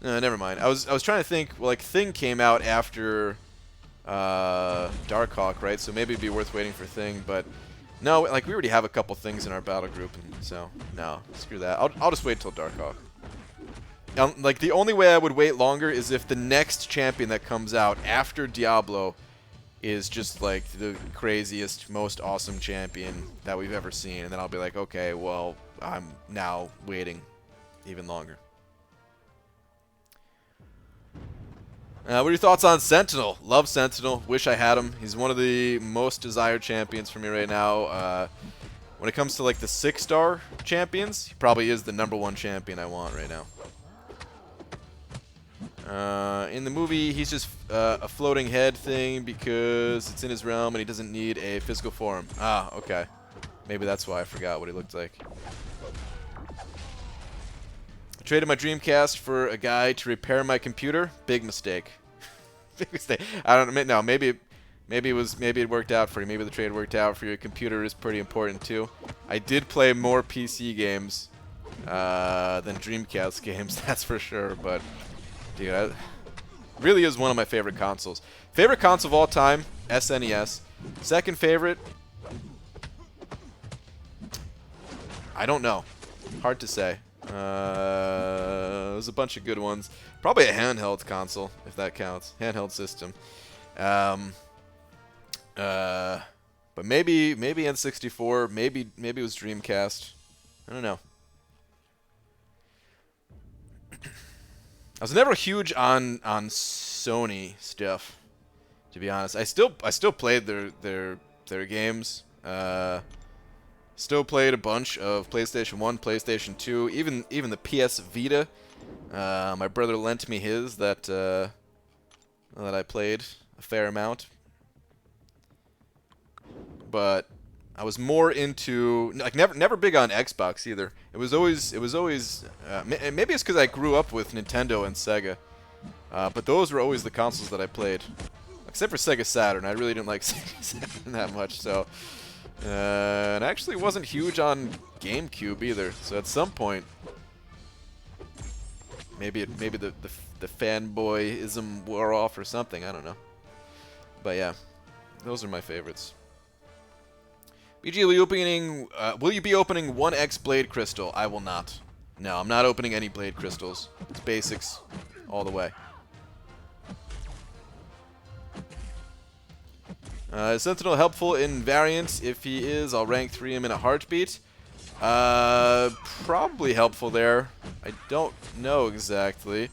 Never mind. I was trying to think. Well, like, Thing came out after Darkhawk, right? So maybe it'd be worth waiting for Thing, but no. Like, we already have a couple things in our battle group, and so no, screw that. I'll just wait till Darkhawk. Like, the only way I would wait longer is if the next champion that comes out after Diablo is just, like, the craziest, most awesome champion that we've ever seen. And then I'll be like, okay, well, I'm now waiting even longer. What are your thoughts on Sentinel? Love Sentinel. Wish I had him. He's one of the most desired champions for me right now. When it comes to, like, the 6-star champions, he probably is the #1 champion I want right now. In the movie, he's just a floating head thing because it's in his realm and he doesn't need a physical form. Ah, okay. Maybe that's why I forgot what he looked like. Traded my Dreamcast for a guy to repair my computer. Big mistake. Big mistake. I don't know. No, maybe it worked out for you. Maybe the trade worked out for you. Your computer is pretty important too. I did play more PC games than Dreamcast games, that's for sure. But dude, really is one of my favorite consoles. Favorite console of all time, SNES. Second favorite, I don't know. Hard to say. There's a bunch of good ones. Probably a handheld console, if that counts. Handheld system. But maybe N64. Maybe it was Dreamcast. I don't know. I was never huge on Sony stuff, to be honest. I still played their games. Still played a bunch of PlayStation 1, PlayStation 2, even the PS Vita. My brother lent me his that I played a fair amount. But I was more into, like, never big on Xbox either. It was always maybe it's because I grew up with Nintendo and Sega. But those were always the consoles that I played, except for Sega Saturn. I really didn't like Sega Saturn that much. So. And I actually wasn't huge on GameCube either. So at some point, maybe the fanboyism wore off or something. I don't know. But yeah, those are my favorites. BG, will you be opening 1x Blade Crystal? I will not. No, I'm not opening any Blade Crystals. It's basics all the way. Is Sentinel helpful in variants? If he is, I'll rank 3 him in a heartbeat. Probably helpful there. I don't know exactly.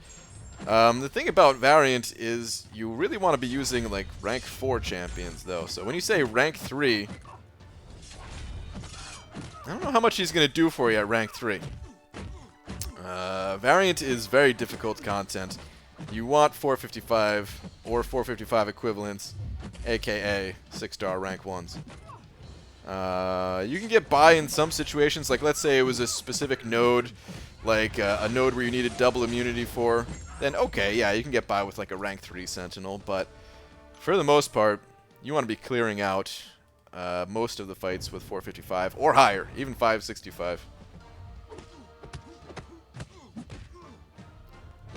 The thing about variant is you really want to be using like rank 4 champions though. So when you say rank 3, I don't know how much he's going to do for you at rank 3. Variant is very difficult content. You want 455 or 455 equivalents, aka 6-star rank 1s. You can get by in some situations, like let's say it was a specific node, like a node where you needed double immunity for, then okay, yeah, you can get by with like a rank 3 Sentinel, but for the most part, you want to be clearing out most of the fights with 455 or higher, even 565.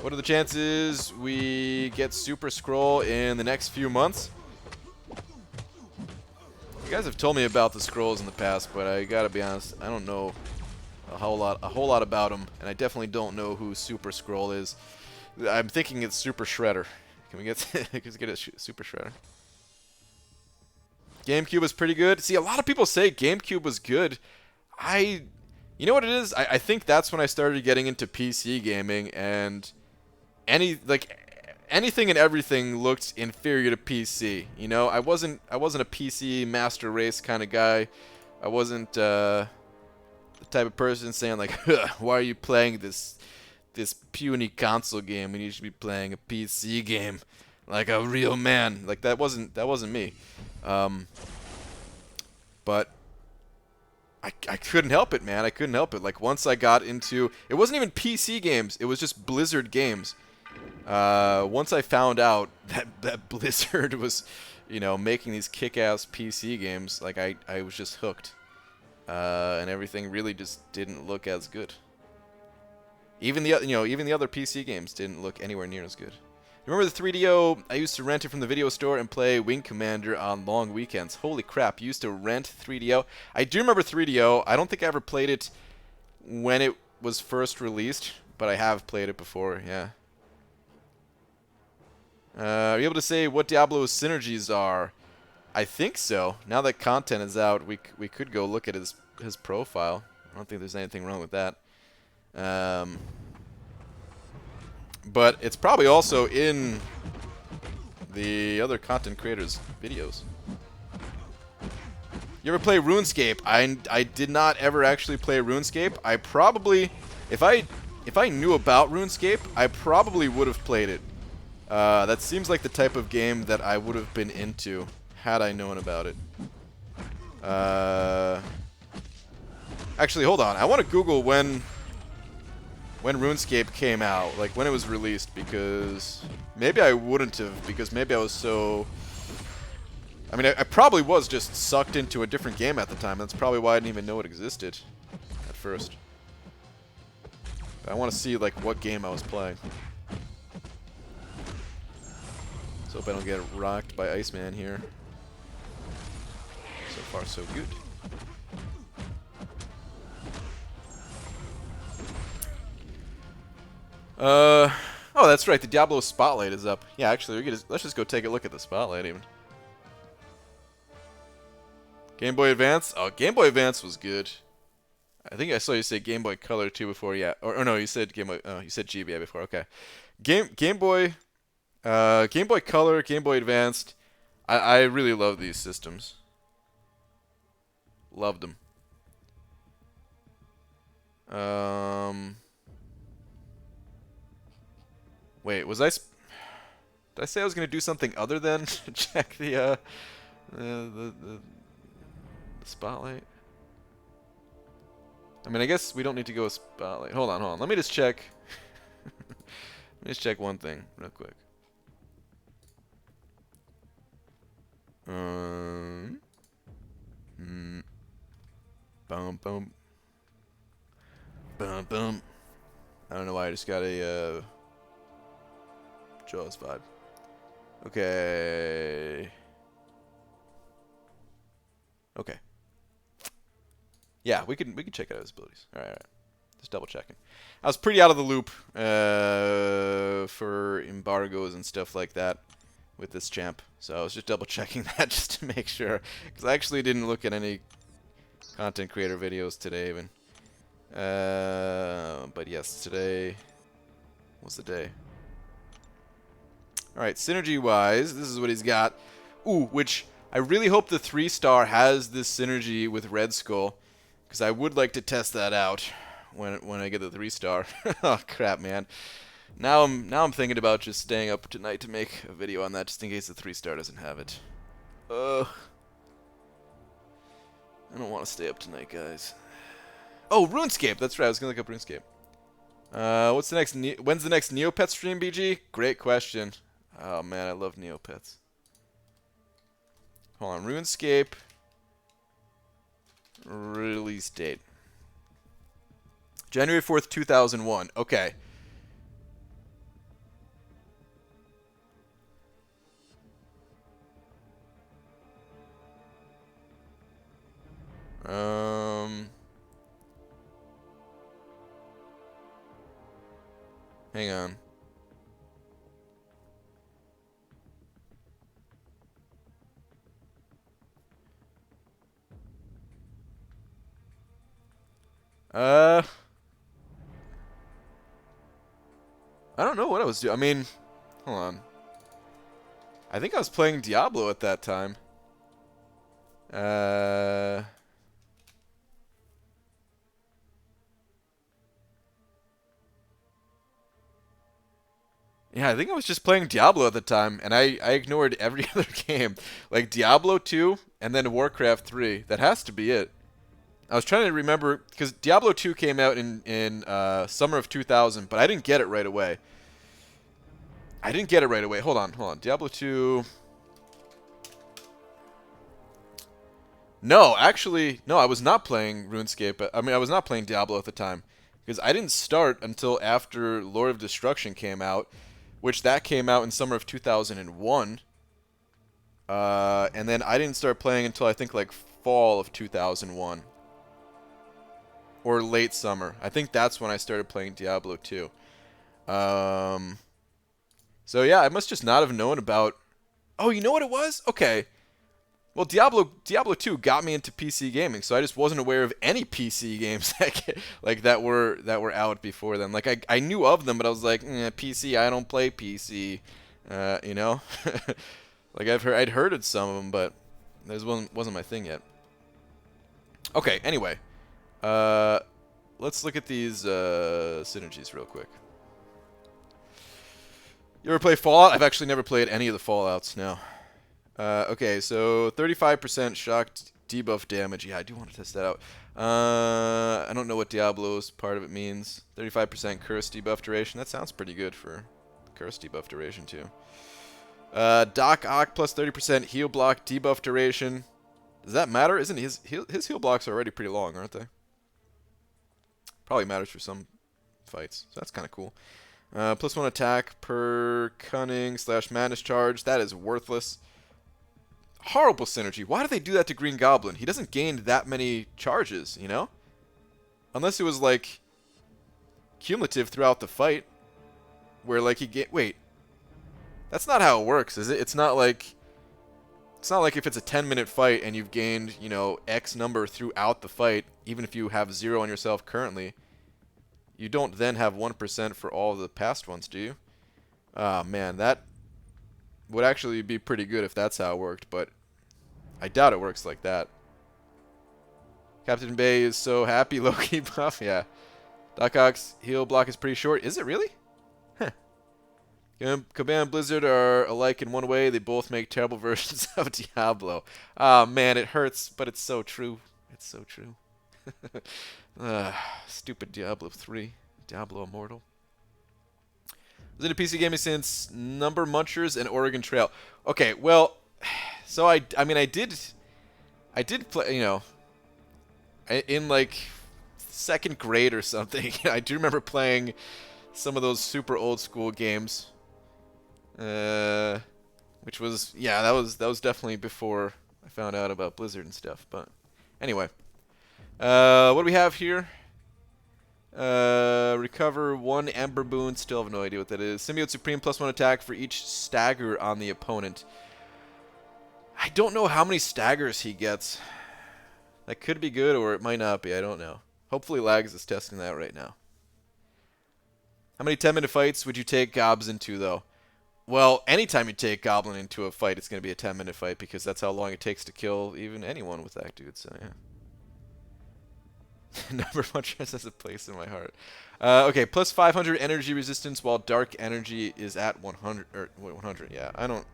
What are the chances we get Super Scroll in the next few months? You guys have told me about the scrolls in the past, but I gotta be honest, I don't know a whole lot about them, and I definitely don't know who Super Scroll is. I'm thinking it's Super Shredder. Can we get a Super Shredder? GameCube was pretty good. See, a lot of people say GameCube was good. You know what it is? I think that's when I started getting into PC gaming, and anything and everything looked inferior to PC. You know, I wasn't a PC master race kind of guy. I wasn't the type of person saying like, "Why are you playing this puny console game when you should be playing a PC game like a real man?" Like that wasn't me. But I couldn't help it, man. I couldn't help it. Like once I got into, it wasn't even PC games. It was just Blizzard games. Once I found out that Blizzard was, you know, making these kick-ass PC games, like I was just hooked. And everything really just didn't look as good. Even the other PC games didn't look anywhere near as good. Remember the 3DO? I used to rent it from the video store and play Wing Commander on long weekends. Holy crap, you used to rent 3DO? I do remember 3DO. I don't think I ever played it when it was first released, but I have played it before, yeah. Are you able to say what Diablo's synergies are? I think so. Now that content is out, we could go look at his profile. I don't think there's anything wrong with that. But it's probably also in the other content creators' videos. You ever play RuneScape? I did not ever actually play RuneScape. I probably, if I knew about RuneScape, I probably would have played it. That seems like the type of game that I would have been into had I known about it. Actually, hold on. I want to Google when when RuneScape came out, like when it was released, because maybe I wouldn't have, because maybe I was so... I mean, I probably was just sucked into a different game at the time. That's probably why I didn't even know it existed at first. But I want to see, like, what game I was playing. Let's hope I don't get rocked by Iceman here. So far, so good. Oh, that's right. The Diablo Spotlight is up. Yeah, actually, let's just go take a look at the Spotlight even. Game Boy Advance? Oh, Game Boy Advance was good. I think I saw you say Game Boy Color too before. Yeah, or no, you said Game Boy. Oh, you said GBA before. Okay. Game Boy Color, Game Boy Advanced. I really love these systems. Loved them. Wait, did I say I was gonna do something other than check the Spotlight? I mean, I guess we don't need to go with Spotlight. Hold on. Let me just check. Let me just check one thing real quick. Boom, boom. Boom, boom. I don't know why I just got a Jaws vibe. Okay. Okay. Yeah, we can check out his abilities. All right. Just double checking. I was pretty out of the loop for embargoes and stuff like that with this champ, so I was just double checking that just to make sure, because I actually didn't look at any content creator videos today even. But yes, today was the day. All right, synergy-wise, this is what he's got. Ooh, which I really hope the 3-star has this synergy with Red Skull, because I would like to test that out when I get the 3-star. Oh crap, man! Now I'm thinking about just staying up tonight to make a video on that, just in case the 3-star doesn't have it. I don't want to stay up tonight, guys. Oh, RuneScape. That's right. I was gonna look up RuneScape. What's the next? When's the next Neopets stream, BG? Great question. Oh man, I love Neopets. Hold on, RuneScape release date. January 4th, 2001. Okay. Hang on. I don't know what I was doing. I mean, hold on. I think I was playing Diablo at that time. Yeah, I think I was just playing Diablo at the time, and I ignored every other game. Like Diablo 2 and then Warcraft 3. That has to be it. I was trying to remember, because Diablo 2 came out in summer of 2000, but I didn't get it right away. Hold on. Diablo 2... No, actually, no, I was not playing RuneScape. I mean, I was not playing Diablo at the time, because I didn't start until after Lord of Destruction came out, which that came out in summer of 2001. And then I didn't start playing until I think like fall of 2001. Or late summer. I think that's when I started playing Diablo 2. So yeah, I must just not have known about... Oh, you know what it was? Okay. Well, Diablo 2 got me into PC gaming, so I just wasn't aware of any PC games that were out before then. Like I knew of them, but I was like, PC, I don't play PC. You know? Like I'd heard of some of them, but this wasn't my thing yet. Okay, anyway. Let's look at these synergies real quick. You ever play Fallout? I've actually never played any of the Fallouts, no. Okay, so 35% shocked debuff damage. Yeah, I do want to test that out. I don't know what Diablo's part of it means. 35% curse debuff duration. That sounds pretty good for curse debuff duration too. Doc Ock plus 30% heal block debuff duration. Does that matter? Isn't his heal blocks are already pretty long, aren't they? Probably matters for some fights. So that's kind of cool. Plus 1 attack per cunning / madness charge. That is worthless. Horrible synergy. Why do they do that to Green Goblin? He doesn't gain that many charges, you know? Unless it was like cumulative throughout the fight. Where like he wait. That's not how it works, is it? It's not like if it's a 10-minute fight and you've gained, you know, X number throughout the fight, even if you have 0 on yourself currently. You don't then have 1% for all the past ones, do you? Ah, man, that would actually be pretty good if that's how it worked, but I doubt it works like that. Captain Bay is so happy, low-key buff, yeah. Doc Ock's heal block is pretty short. Is it really? Huh. Kabam and Blizzard are alike in one way. They both make terrible versions of Diablo. Ah, man, it hurts, but it's so true. It's so true. Stupid Diablo 3. Diablo Immortal. Was into PC gaming since Number Munchers and Oregon Trail. Okay, well, so I mean I did play, you know, in like 2nd grade or something. I do remember playing some of those super old school games. Which was, yeah, that was definitely before I found out about Blizzard and stuff, but anyway. What do we have here? Recover 1 Ember Boon. Still have no idea what that is. Symbiote Supreme plus 1 attack for each stagger on the opponent. I don't know how many staggers he gets. That could be good or it might not be. I don't know. Hopefully Lags is testing that right now. How many 10-minute fights would you take Gobs into, though? Well, anytime you take Goblin into a fight, it's going to be a 10-minute fight because that's how long it takes to kill even anyone with that dude, so yeah. Number Munchers has a place in my heart. Okay, plus 500 energy resistance while dark energy is at 100. Or 100, yeah. I don't...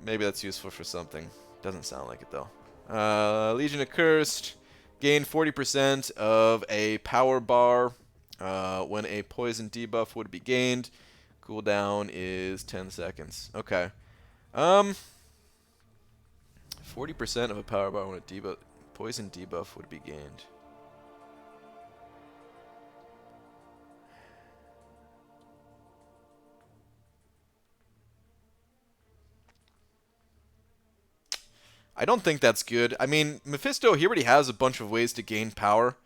maybe that's useful for something. Doesn't sound like it, though. Legion Accursed. Gain 40% of a power bar when a poison debuff would be gained. Cooldown is 10 seconds. Okay. 40% of a power bar when a poison debuff would be gained. I don't think that's good. I mean, Mephisto, he already has a bunch of ways to gain power.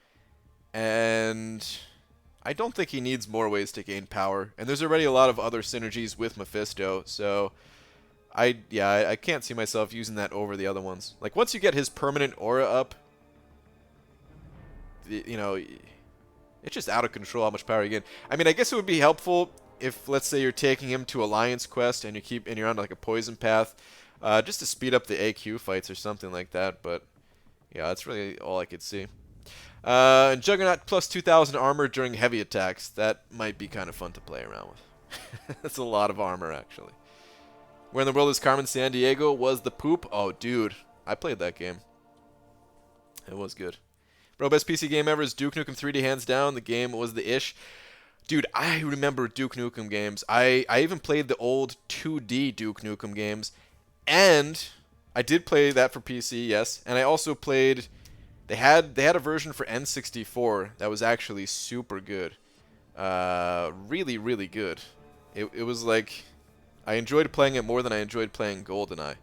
And I don't think he needs more ways to gain power. And there's already a lot of other synergies with Mephisto, so I can't see myself using that over the other ones. Like, once you get his permanent aura up, you know, it's just out of control how much power you get. I mean, I guess it would be helpful if, let's say, you're taking him to Alliance Quest and you're on like a poison path, just to speed up the AQ fights or something like that. But yeah, that's really all I could see. Juggernaut plus 2,000 armor during heavy attacks. That might be kind of fun to play around with. That's a lot of armor, actually. Where in the world is Carmen Sandiego? Was the poop? Oh, dude. I played that game. It was good. Bro, best PC game ever is Duke Nukem 3D, hands down. The game was the ish. Dude, I remember Duke Nukem games. I even played the old 2D Duke Nukem games. And I did play that for PC, yes. And I also played... They had a version for N64 that was actually super good. Really, really good. It was like... I enjoyed playing it more than I enjoyed playing GoldenEye.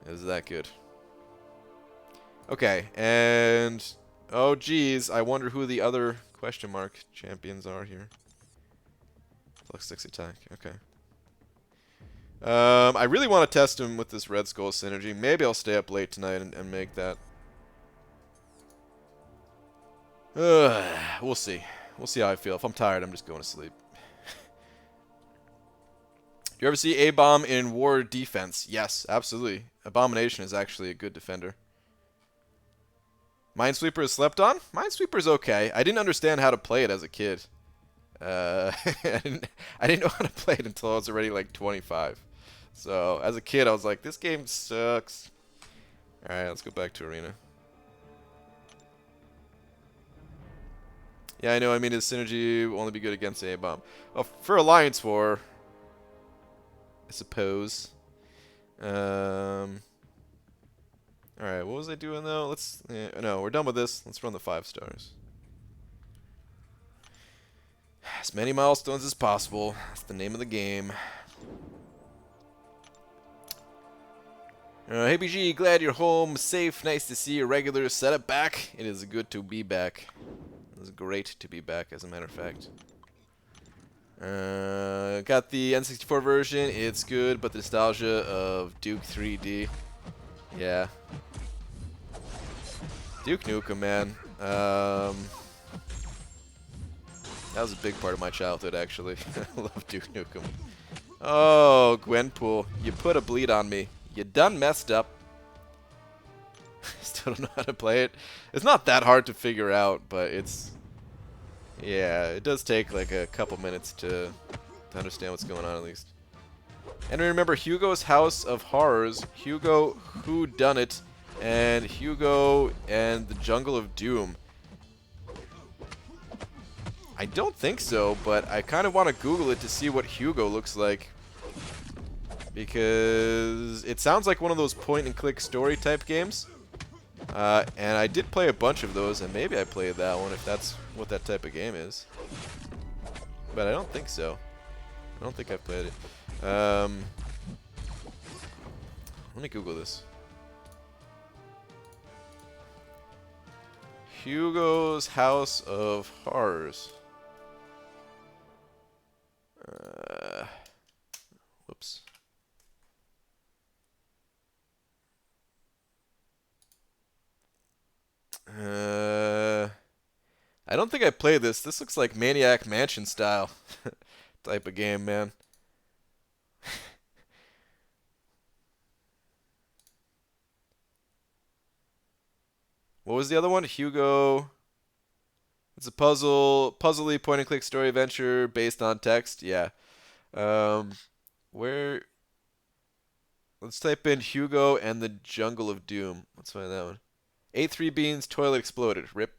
It was that good. Okay, and... Oh, geez, I wonder who the other question mark champions are here. Flux 6 attack, okay. I really want to test him with this Red Skull synergy. Maybe I'll stay up late tonight and make that. We'll see. We'll see how I feel. If I'm tired, I'm just going to sleep. Do you ever see A-Bomb in War Defense? Yes, absolutely. Abomination is actually a good defender. Minesweeper is slept on? Minesweeper's okay. I didn't understand how to play it as a kid. I didn't know how to play it until I was already like 25. So, as a kid, I was like, this game sucks. Alright, let's go back to Arena. Yeah, I know, I mean, his synergy will only be good against a bomb. Well, for Alliance War, I suppose. Alright, what was I doing, though? Let's... no, we're done with this. Let's run the 5 stars. As many milestones as possible. That's the name of the game. Hey BG, glad you're home, safe, nice to see your regular setup back. It is good to be back. It is great to be back, as a matter of fact. Got the N64 version, it's good, but the nostalgia of Duke 3D. Yeah. Duke Nukem, man. That was a big part of my childhood, actually. I love Duke Nukem. Oh, Gwenpool, you put a bleed on me. You done messed up. Still don't know how to play it. It's not that hard to figure out, but it's... yeah, it does take like a couple minutes to understand what's going on, at least. And remember, Hugo's House of Horrors, Hugo Who Done It, and Hugo and the Jungle of Doom. I don't think so, but I kind of want to Google it to see what Hugo looks like. Because it sounds like one of those point-and-click story type games. And I did play a bunch of those, and maybe I played that one if that's what that type of game is. But I don't think so. I don't think I've played it. Let me Google this. Hugo's House of Horrors. Whoops. I don't think I played this. This looks like Maniac Mansion style type of game, man. What was the other one? Hugo. It's a puzzly point-and-click story adventure based on text. Yeah. Where? Let's type in Hugo and the Jungle of Doom. Let's find that one. Ate 3 beans, toilet exploded. Rip.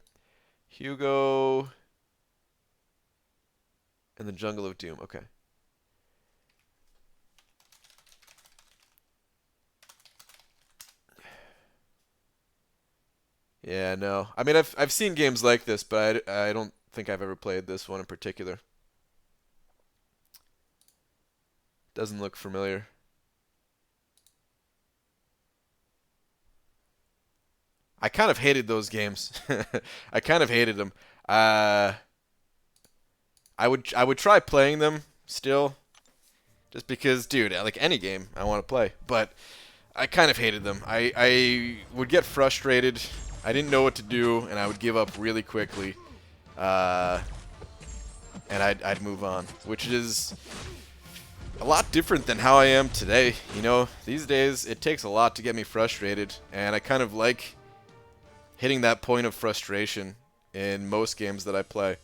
Hugo and the Jungle of Doom. Okay. Yeah, no. I mean, I've seen games like this, but I don't think I've ever played this one in particular. Doesn't look familiar. I kind of hated those games. I kind of hated them. I would try playing them still, just because, dude, like any game I want to play. But I kind of hated them. I would get frustrated. I didn't know what to do, and I would give up really quickly. And I'd move on, which is a lot different than how I am today. You know, these days it takes a lot to get me frustrated, and I kind of like hitting that point of frustration in most games that I play.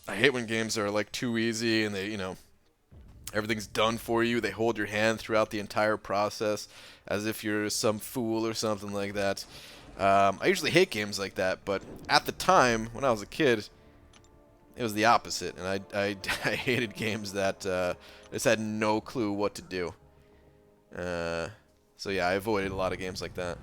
I hate when games are like too easy and they, you know, everything's done for you. They hold your hand throughout the entire process as if you're some fool or something like that. I usually hate games like that, but at the time, when I was a kid, it was the opposite, and I hated games that just had no clue what to do. So yeah, I avoided a lot of games like that.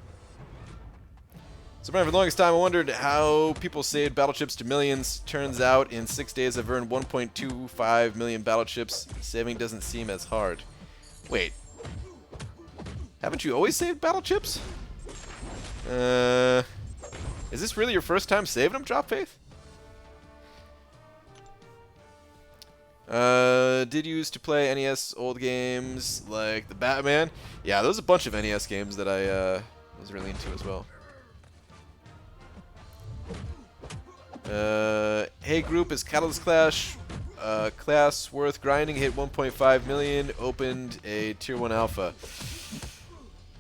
So for the longest time, I wondered how people saved battle chips to millions. Turns out, in 6 days, I've earned 1.25 million battle chips. Saving doesn't seem as hard. Wait. Haven't you always saved battle chips? Is this really your first time saving them, Drop Faith? Did you used to play NES old games like the Batman? Yeah, there was a bunch of NES games that I was really into as well. Hey group, is Catalyst Clash class worth grinding? Hit 1.5 million, opened a tier 1 alpha.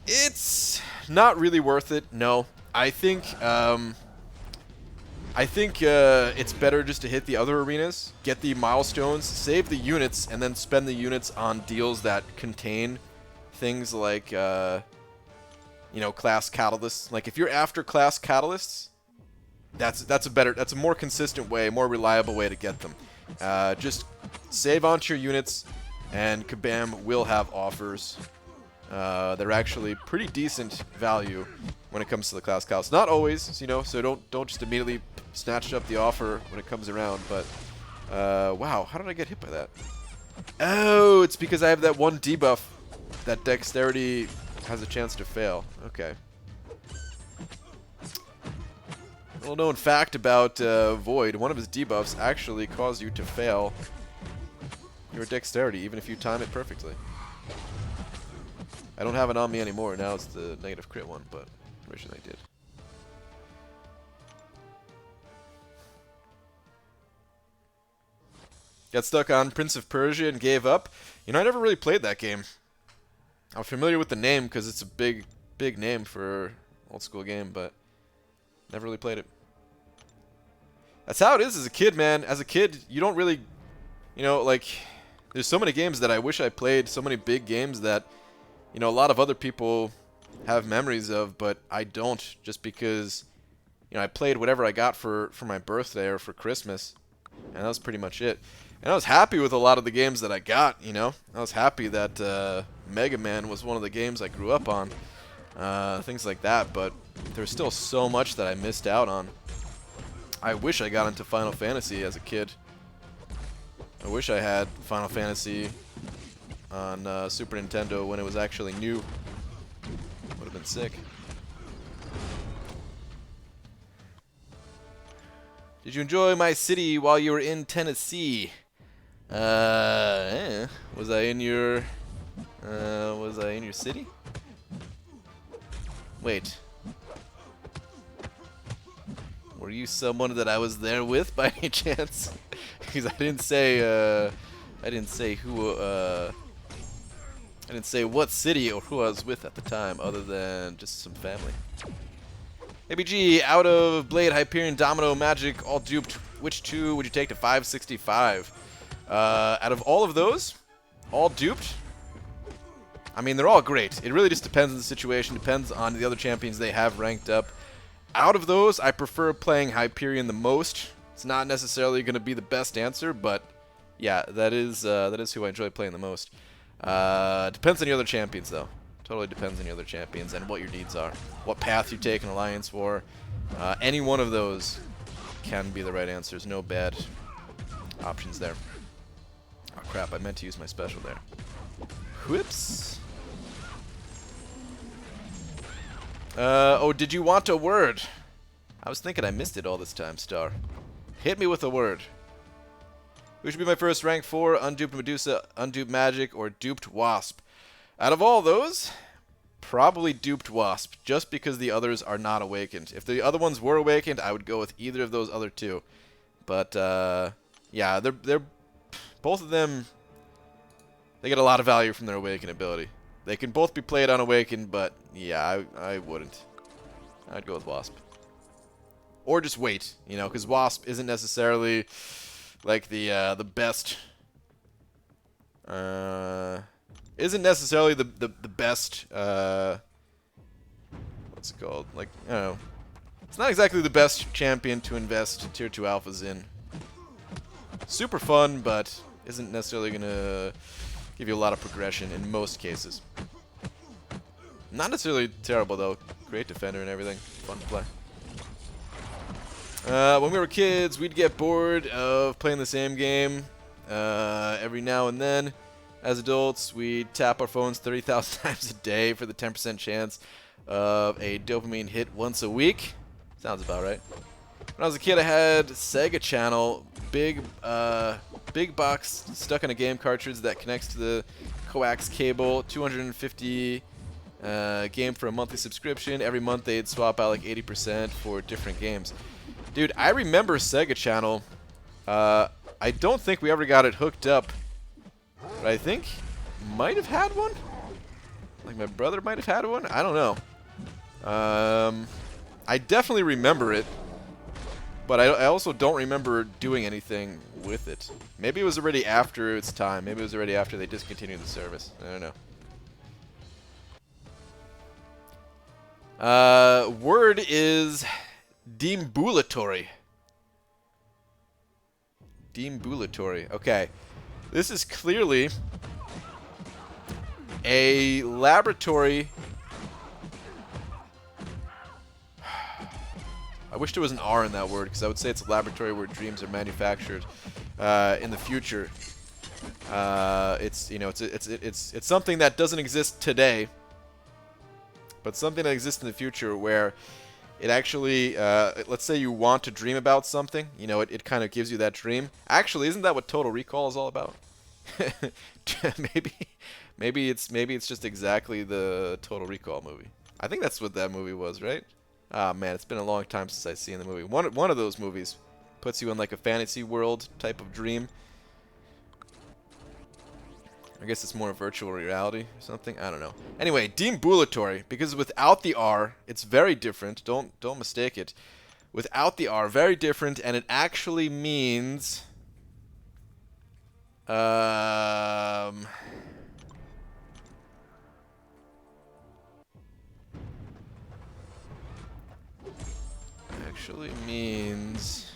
It's not really worth it, no. I think it's better just to hit the other arenas, get the milestones, save the units, and then spend the units on deals that contain things like you know, class catalysts. Like if you're after class catalysts, that's a more consistent way, more reliable way to get them. Just save onto your units, and Kabam will have offers. They're actually pretty decent value when it comes to the class catalysts. Not always, you know, so don't just immediately snatch up the offer when it comes around. But wow, how did I get hit by that? Oh, it's because I have that one debuff that dexterity has a chance to fail. Okay. Little known fact about Void, one of his debuffs actually cause you to fail your dexterity, even if you time it perfectly. I don't have it on me anymore, now it's the negative crit one, but originally I did. Got stuck on Prince of Persia and gave up. You know, I never really played that game. I'm familiar with the name because it's a big name for an old school game, but never really played it. That's how it is as a kid, man. As a kid, you don't really, you know, like, there's so many games that I wish I played, so many big games that, you know, a lot of other people have memories of, but I don't, just because, you know, I played whatever I got for my birthday or for Christmas, and that was pretty much it. And I was happy with a lot of the games that I got, you know. I was happy that Mega Man was one of the games I grew up on, things like that, but there's still so much that I missed out on. I wish I got into Final Fantasy as a kid. I wish I had Final Fantasy on Super Nintendo when it was actually new. Would have been sick. Did you enjoy my city while you were in Tennessee? Was I in your city? Wait. Were you someone that I was there with by any chance? Because I didn't say who I didn't say what city or who I was with at the time, other than just some family. ABG, out of Blade, Hyperion, Domino, Magic, all duped, which two would you take to 565? Out of all of those, all duped, I mean, they're all great. It really just depends on the situation, depends on the other champions they have ranked up. Out of those, I prefer playing Hyperion the most. It's not necessarily going to be the best answer, but yeah, that is who I enjoy playing the most. Depends on the other champions, though. Totally depends on the other champions and what your needs are. What path you take in Alliance War. Any one of those can be the right answer. There's no bad options there. Oh crap, I meant to use my special there. Whoops. Oh, did you want a word? I was thinking I missed it all this time, Star. Hit me with a word. Who should be my first rank 4? Unduped Medusa, Unduped Magic, or Duped Wasp? Out of all those, probably Duped Wasp, just because the others are not awakened. If the other ones were awakened, I would go with either of those other two. But, yeah, they're both of them, they get a lot of value from their awaken ability. They can both be played unawakened, but yeah, I wouldn't. I'd go with Wasp. Or just wait, you know, because Wasp isn't necessarily like the best. Isn't necessarily the best. What's it called? Like, I don't know. It's not exactly the best champion to invest tier 2 alphas in. Super fun, but isn't necessarily gonna give you a lot of progression in most cases. Not necessarily terrible though. Great defender and everything. Fun to play. When we were kids, we'd get bored of playing the same game every now and then. As adults, we'd tap our phones 30,000 times a day for the 10% chance of a dopamine hit once a week. Sounds about right. When I was a kid, I had Sega Channel, big box stuck on a game cartridge that connects to the coax cable, 250 game for a monthly subscription. Every month they'd swap out like 80% for different games. Dude, I remember Sega Channel. I don't think we ever got it hooked up, but I think might have had one. Like my brother might have had one. I don't know. I definitely remember it, but I also don't remember doing anything with it. Maybe it was already after its time. Maybe it was already after they discontinued the service. I don't know. Word is deambulatory. Deambulatory. Okay. This is clearly a laboratory. I wish there was an R in that word, because I would say it's a laboratory where dreams are manufactured in the future. It's, you know, it's something that doesn't exist today, but something that exists in the future where it actually, let's say you want to dream about something, you know, it kind of gives you that dream. Actually, isn't that what Total Recall is all about? maybe it's just exactly the Total Recall movie. I think that's what that movie was, right? Ah, man, it's been a long time since I've seen the movie. One of those movies puts you in like a fantasy world type of dream. I guess it's more virtual reality or something. I don't know. Anyway, deambulatory, because without the R, it's very different. Don't mistake it. Without the R, very different, and it actually means actually means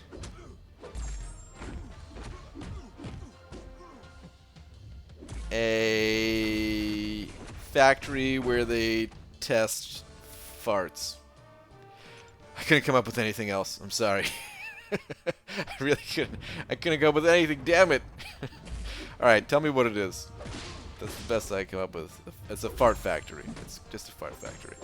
a factory where they test farts. I couldn't come up with anything else. I'm sorry. I really couldn't. I couldn't come up with anything. Damn it. All right, tell me what it is. That's the best I come up with. It's a fart factory. It's just a fart factory.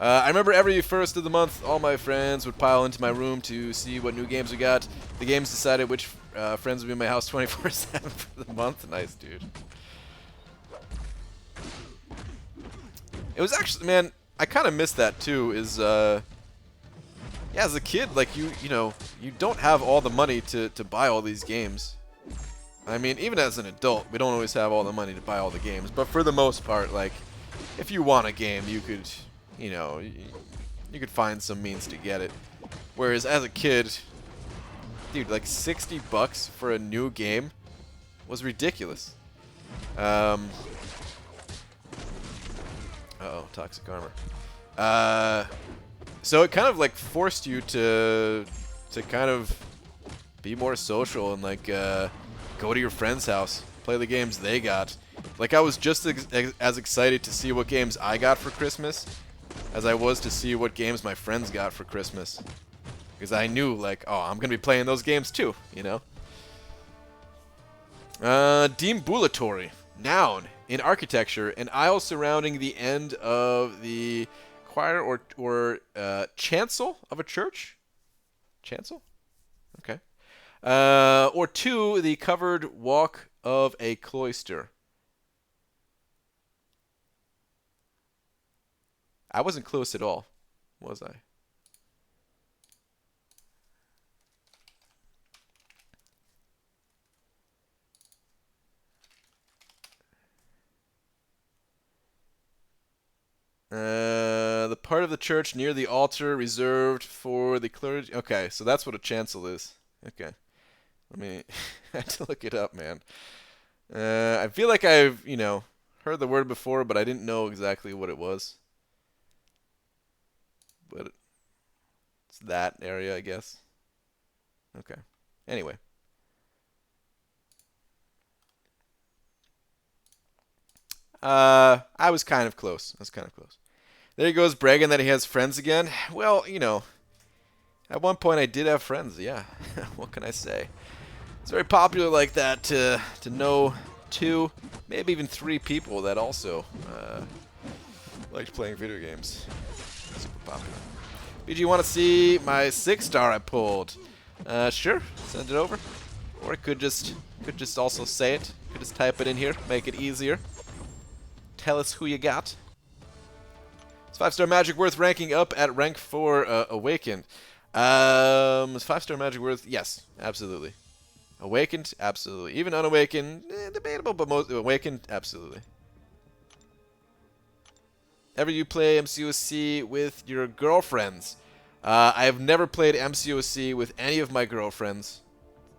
I remember every first of the month, all my friends would pile into my room to see what new games we got. The games decided which friends would be in my house 24/7 for the month. Nice, dude. It was actually, man, I kind of missed that too. Yeah, as a kid, like you know, you don't have all the money to buy all these games. I mean, even as an adult, we don't always have all the money to buy all the games. But for the most part, like, if you want a game, you could, you know, you could find some means to get it. Whereas as a kid, dude, like $60 for a new game was ridiculous. Uh-oh, toxic armor. So it kind of like forced you to kind of be more social and like go to your friend's house, play the games they got. Like I was just as excited to see what games I got for Christmas as I was to see what games my friends got for Christmas. Because I knew like, oh, I'm going to be playing those games too, you know? Deambulatory. Noun. In architecture, an aisle surrounding the end of the choir or chancel of a church? Chancel? Okay. Or 2, the covered walk of a cloister. I wasn't close at all, was I? The part of the church near the altar reserved for the clergy. Okay, so that's what a chancel is. Okay. Let me... I had to look it up, man. I feel like I've, you know, heard the word before, but I didn't know exactly what it was. But it's that area, I guess. Okay. Anyway. I was kind of close. There he goes, bragging that he has friends again. Well, you know, at one point I did have friends, yeah. What can I say? It's very popular like that to know 2, maybe even 3 people that also liked playing video games. Super popular. BG, you want to see my 6-star I pulled? Sure, send it over. Or I could just also say it. Could just type it in here, make it easier. Tell us who you got. Is 5-star magic worth ranking up at rank 4 awakened? Is 5-star magic worth? Yes, absolutely. Awakened? Absolutely. Even unawakened? Debatable, but most awakened? Absolutely. Ever you play MCOC with your girlfriends? I have never played MCOC with any of my girlfriends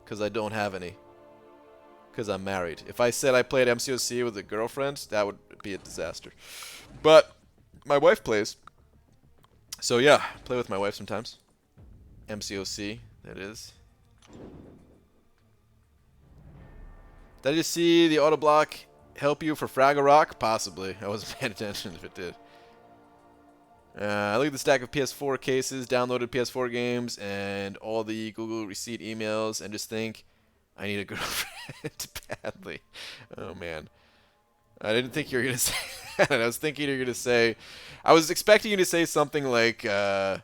because I don't have any. Because I'm married. If I said I played MCOC with a girlfriend, that would be a disaster. But my wife plays. So yeah, play with my wife sometimes. MCOC, that is. Did you see the auto block help you for Fraggle Rock? Possibly. I wasn't paying attention if it did. I look at the stack of PS4 cases, downloaded PS4 games, and all the Google receipt emails, and just think, I need a girlfriend badly. Oh man. I didn't think you were going to say that. I was thinking you were going to say... I was expecting you to say something like the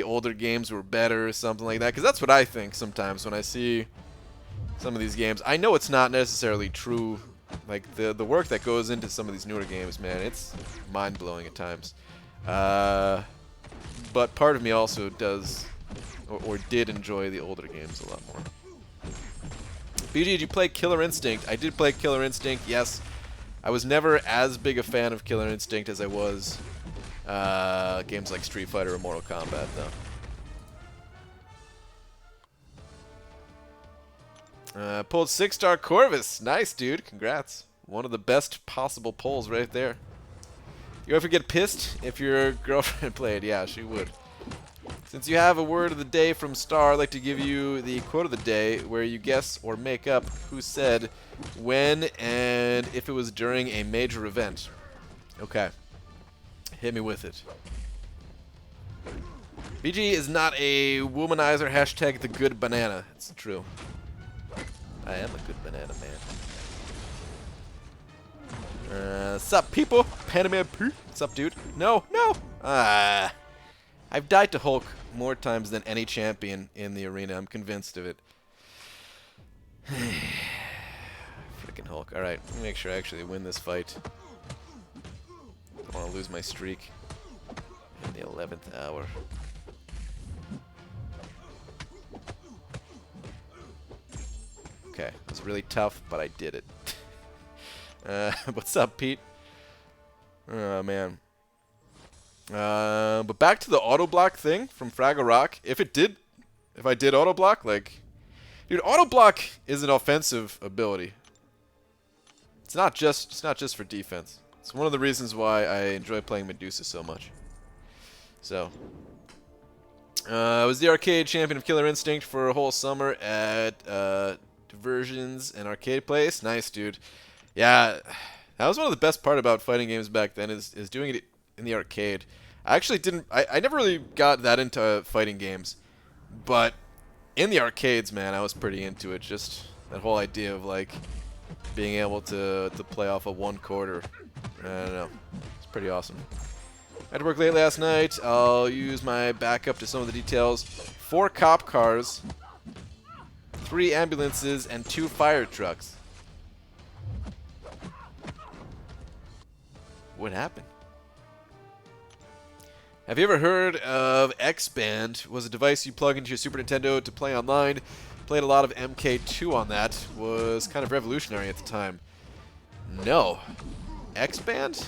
older games were better or something like that, because that's what I think sometimes when I see some of these games. I know it's not necessarily true. Like, the work that goes into some of these newer games, man, it's mind-blowing at times. But part of me also does, or did enjoy the older games a lot more. BG, did you play Killer Instinct? I did play Killer Instinct, yes. I was never as big a fan of Killer Instinct as I was games like Street Fighter or Mortal Kombat, though. Pulled 6-star Corvus. Nice, dude. Congrats. One of the best possible pulls right there. You ever get pissed if your girlfriend played? Yeah, she would. Since you have a word of the day from Star, I'd like to give you the quote of the day where you guess or make up who said when and if it was during a major event. Okay. Hit me with it. BG is not a womanizer. Hashtag the good banana. It's true. I am a good banana man. Sup, people? Panama P. Sup, dude? No, no. I've died to Hulk more times than any champion in the arena. I'm convinced of it. Freaking Hulk. Alright, let me make sure I actually win this fight. Don't want to lose my streak in the 11th hour. Okay, it was really tough, but I did it. What's up, Pete? Oh, man. But back to the auto block thing from Fraggle Rock. If I did auto block, like, dude, auto block is an offensive ability. It's not just for defense. It's one of the reasons why I enjoy playing Medusa so much. So, I was the arcade champion of Killer Instinct for a whole summer at Diversions and Arcade Place. Nice, dude. Yeah, that was one of the best part about fighting games back then is doing it in the arcade. I actually didn't... I never really got that into fighting games. But in the arcades, man, I was pretty into it. Just that whole idea of, like, being able to play off a one quarter. I don't know. It's pretty awesome. I had to work late last night. I'll use my backup to some of the details. 4 cop cars, 3 ambulances, and 2 fire trucks. What happened? Have you ever heard of X-Band? Was a device you plug into your Super Nintendo to play online. Played a lot of MK2 on that. Was kind of revolutionary at the time. No. X-Band?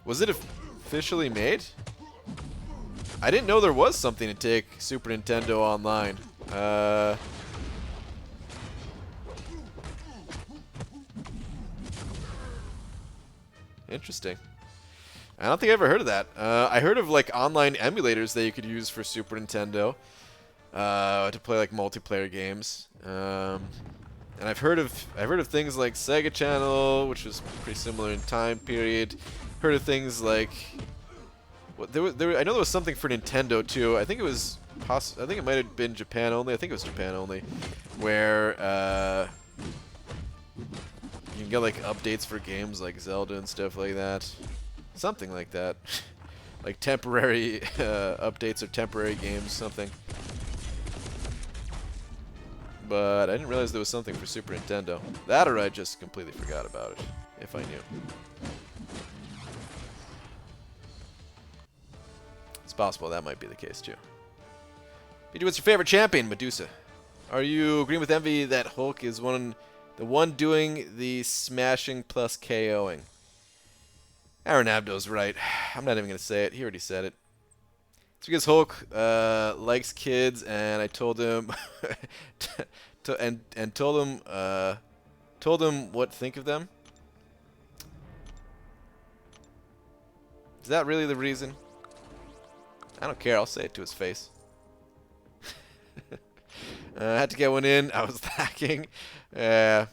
Was it officially made? I didn't know there was something to take Super Nintendo online. Interesting. I don't think I ever heard of that. I heard of like online emulators that you could use for Super Nintendo to play like multiplayer games. And I've heard of things like Sega Channel, which was pretty similar in time period. Heard of things like I know there was something for Nintendo too. I think it was I think it might have been Japan only. I think it was Japan only, where you can get like updates for games like Zelda and stuff like that. Something like that. Like temporary updates or temporary games, something. But I didn't realize there was something for Super Nintendo. That or I just completely forgot about it, if I knew. It's possible that might be the case too. BG, what's your favorite champion? Medusa. Are you agreeing with Envy that Hulk is the one doing the smashing plus KOing? Aaron Abdo's right. I'm not even going to say it. He already said it. It's because Hulk likes kids, and I told him told him what to think of them. Is that really the reason? I don't care. I'll say it to his face. I had to get one in. I was lacking. That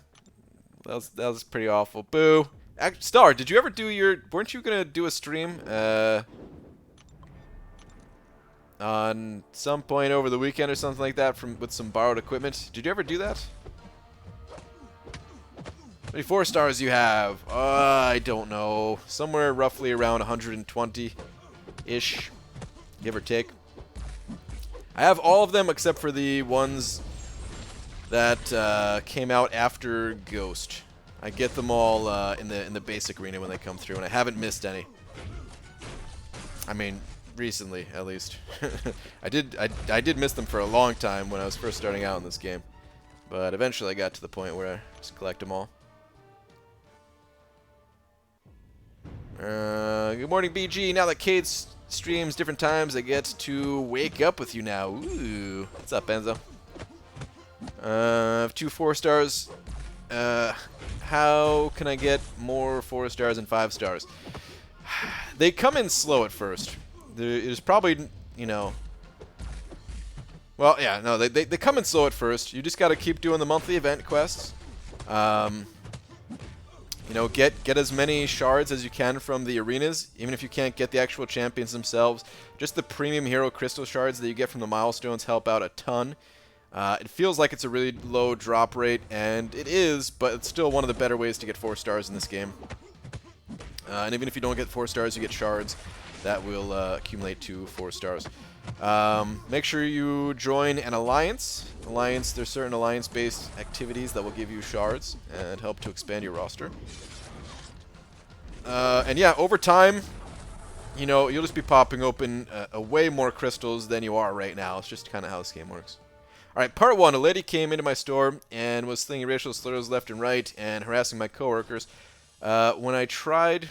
was pretty awful. Boo. Star, did you ever do your... Weren't you going to do a stream on some point over the weekend or something like that with some borrowed equipment? Did you ever do that? How many 4 stars you have? I don't know. Somewhere roughly around 120-ish, give or take. I have all of them except for the ones that came out after Ghost. I get them all in the basic arena when they come through, and I haven't missed any. I mean, recently at least. I did miss them for a long time when I was first starting out in this game, but eventually I got to the point where I just collect them all. Good morning, BG. Now that Cade streams different times, I get to wake up with you now. Ooh. What's up, Enzo? 2 4 stars. How can I get more 4 stars and 5 stars? They come in slow at first. There's probably, you know... Well, yeah, no, they come in slow at first. You just got to keep doing the monthly event quests. You know, get as many shards as you can from the arenas, even if you can't get the actual champions themselves. Just the premium hero crystal shards that you get from the milestones help out a ton. It feels like it's a really low drop rate, and it is, but it's still one of the better ways to get 4 stars in this game. And even if you don't get 4 stars, you get shards that will accumulate to 4 stars. Make sure you join an alliance. There's certain alliance-based activities that will give you shards and help to expand your roster. And yeah, over time, you know, you'll just be popping open way more crystals than you are right now. It's just kind of how this game works. Alright, part 1. A lady came into my store and was slinging racial slurs left and right and harassing my coworkers. When I tried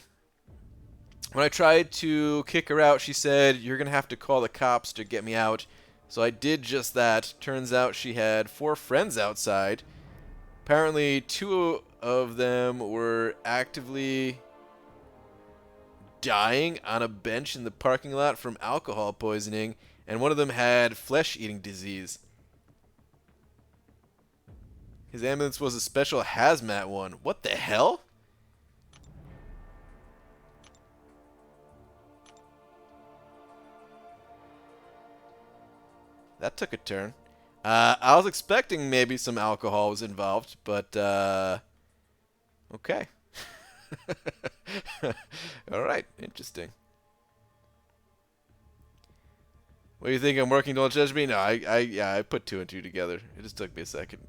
to kick her out, she said, "You're going to have to call the cops to get me out." So I did just that. Turns out she had 4 friends outside. Apparently 2 of them were actively dying on a bench in the parking lot from alcohol poisoning, and one of them had flesh-eating disease. His ambulance was a special hazmat one. What the hell? That took a turn. I was expecting maybe some alcohol was involved, but okay. All right, interesting. What do you think? I'm working? Don't judge me. No, yeah, I put 2 and 2 together. It just took me a second.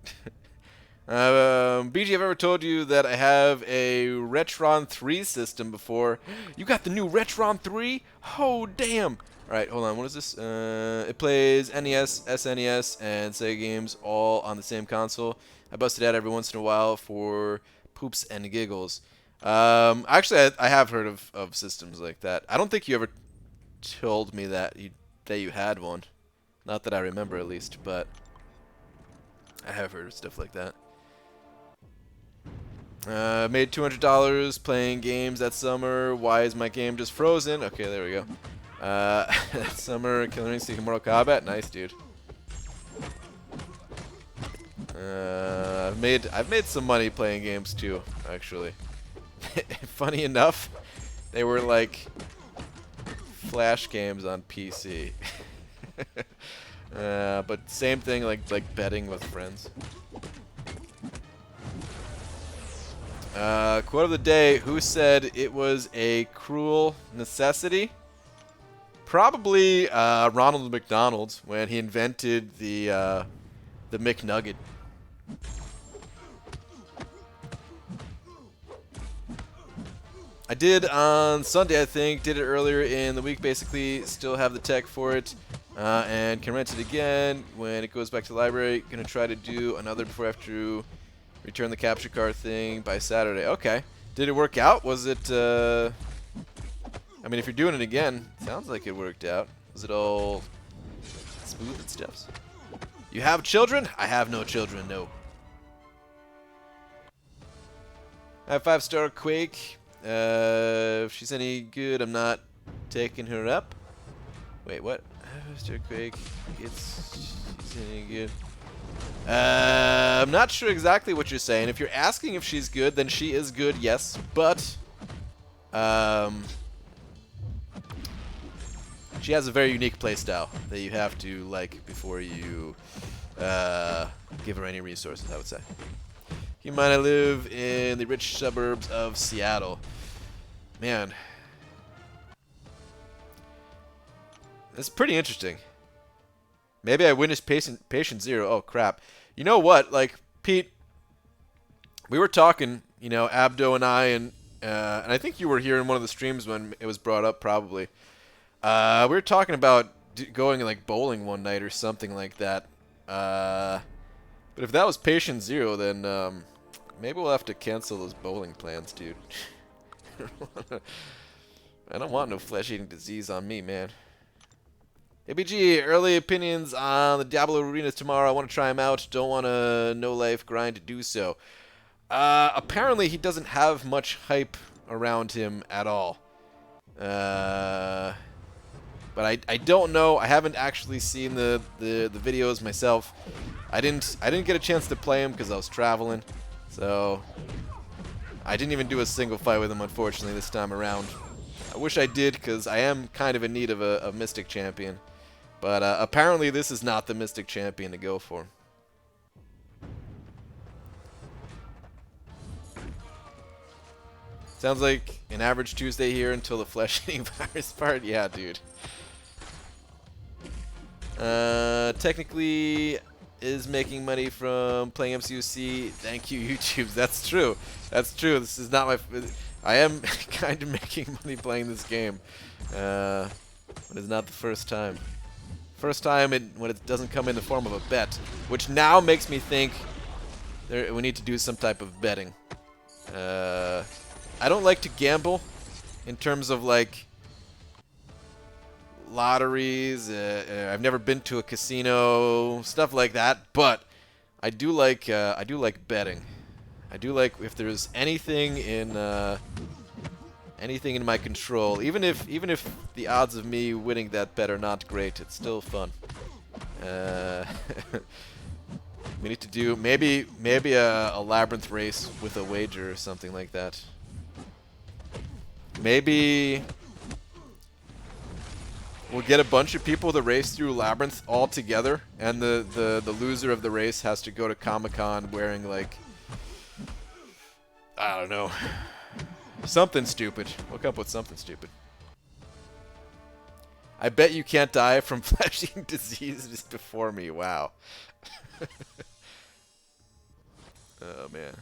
BG, I've ever told you that I have a Retron 3 system before. You got the new Retron 3? Oh, damn. Alright, hold on. What is this? It plays NES, SNES, and Sega games all on the same console. I bust it out every once in a while for poops and giggles. Actually, I have heard of systems like that. I don't think you ever told me that you had one. Not that I remember, at least, but I have heard of stuff like that. Made $200 playing games that summer. Why is my game just frozen? Okay, there we go. That summer, Killer Instinct and Mortal Kombat. Nice, dude. I've made some money playing games too, actually. Funny enough, they were like Flash games on PC. But same thing, like betting with friends. Quote of the day: who said it was a cruel necessity? Probably Ronald McDonald when he invented the McNugget. I did on Sunday, I think. Did it earlier in the week. Basically, still have the tech for it, and can rent it again when it goes back to the library. Gonna try to do another before I have to return the capture card thing by Saturday. Okay. Did it work out? Was it? I mean, if you're doing it again, sounds like it worked out. Was it all smooth and stuff? You have children? I have no children. No. I have 5-star Quake. If she's any good, I'm not taking her up. Wait, what? Mr. Quake, she's any good. I'm not sure exactly what you're saying. If you're asking if she's good, then she is good, yes. But, she has a very unique playstyle that you have to like before you give her any resources, I would say. Keep in mind, I live in the rich suburbs of Seattle. Man. That's pretty interesting. Maybe I witnessed patient zero. Oh, crap. You know what? Like, Pete, we were talking, you know, Abdo and and I think you were here in one of the streams when it was brought up, probably. We were talking about going, like, bowling one night or something like that. But if that was patient zero, then maybe we'll have to cancel those bowling plans, dude. I don't want no flesh-eating disease on me, man. ABG, early opinions on the Diablo arenas tomorrow. I want to try them out. Don't want a no-life grind to do so. Apparently, he doesn't have much hype around him at all. But I don't know. I haven't actually seen the videos myself. I didn't get a chance to play him because I was traveling. So I didn't even do a single fight with him, unfortunately, this time around. I wish I did, because I am kind of in need of a Mystic Champion. But apparently this is not the Mystic Champion to go for. Sounds like an average Tuesday here until the flesh-eating virus part. Yeah, dude. Technically is making money from playing MCUC. Thank you, YouTube. That's true. That's true. This is not my... I am kind of making money playing this game. But it's not the first time. First time when it doesn't come in the form of a bet. Which now makes me think we need to do some type of betting. I don't like to gamble in terms of, like, lotteries. I've never been to a casino, stuff like that. But I do like betting. I do like if there's anything in my control, even if the odds of me winning that bet are not great, it's still fun. We need to do maybe a Labyrinth race with a wager or something like that. Maybe we'll get a bunch of people to race through Labyrinth all together, and the loser of the race has to go to Comic-Con wearing, like, I don't know, something stupid. We'll come up with something stupid. I bet you can't die from flesh-eating disease just before me. Wow. Oh, man.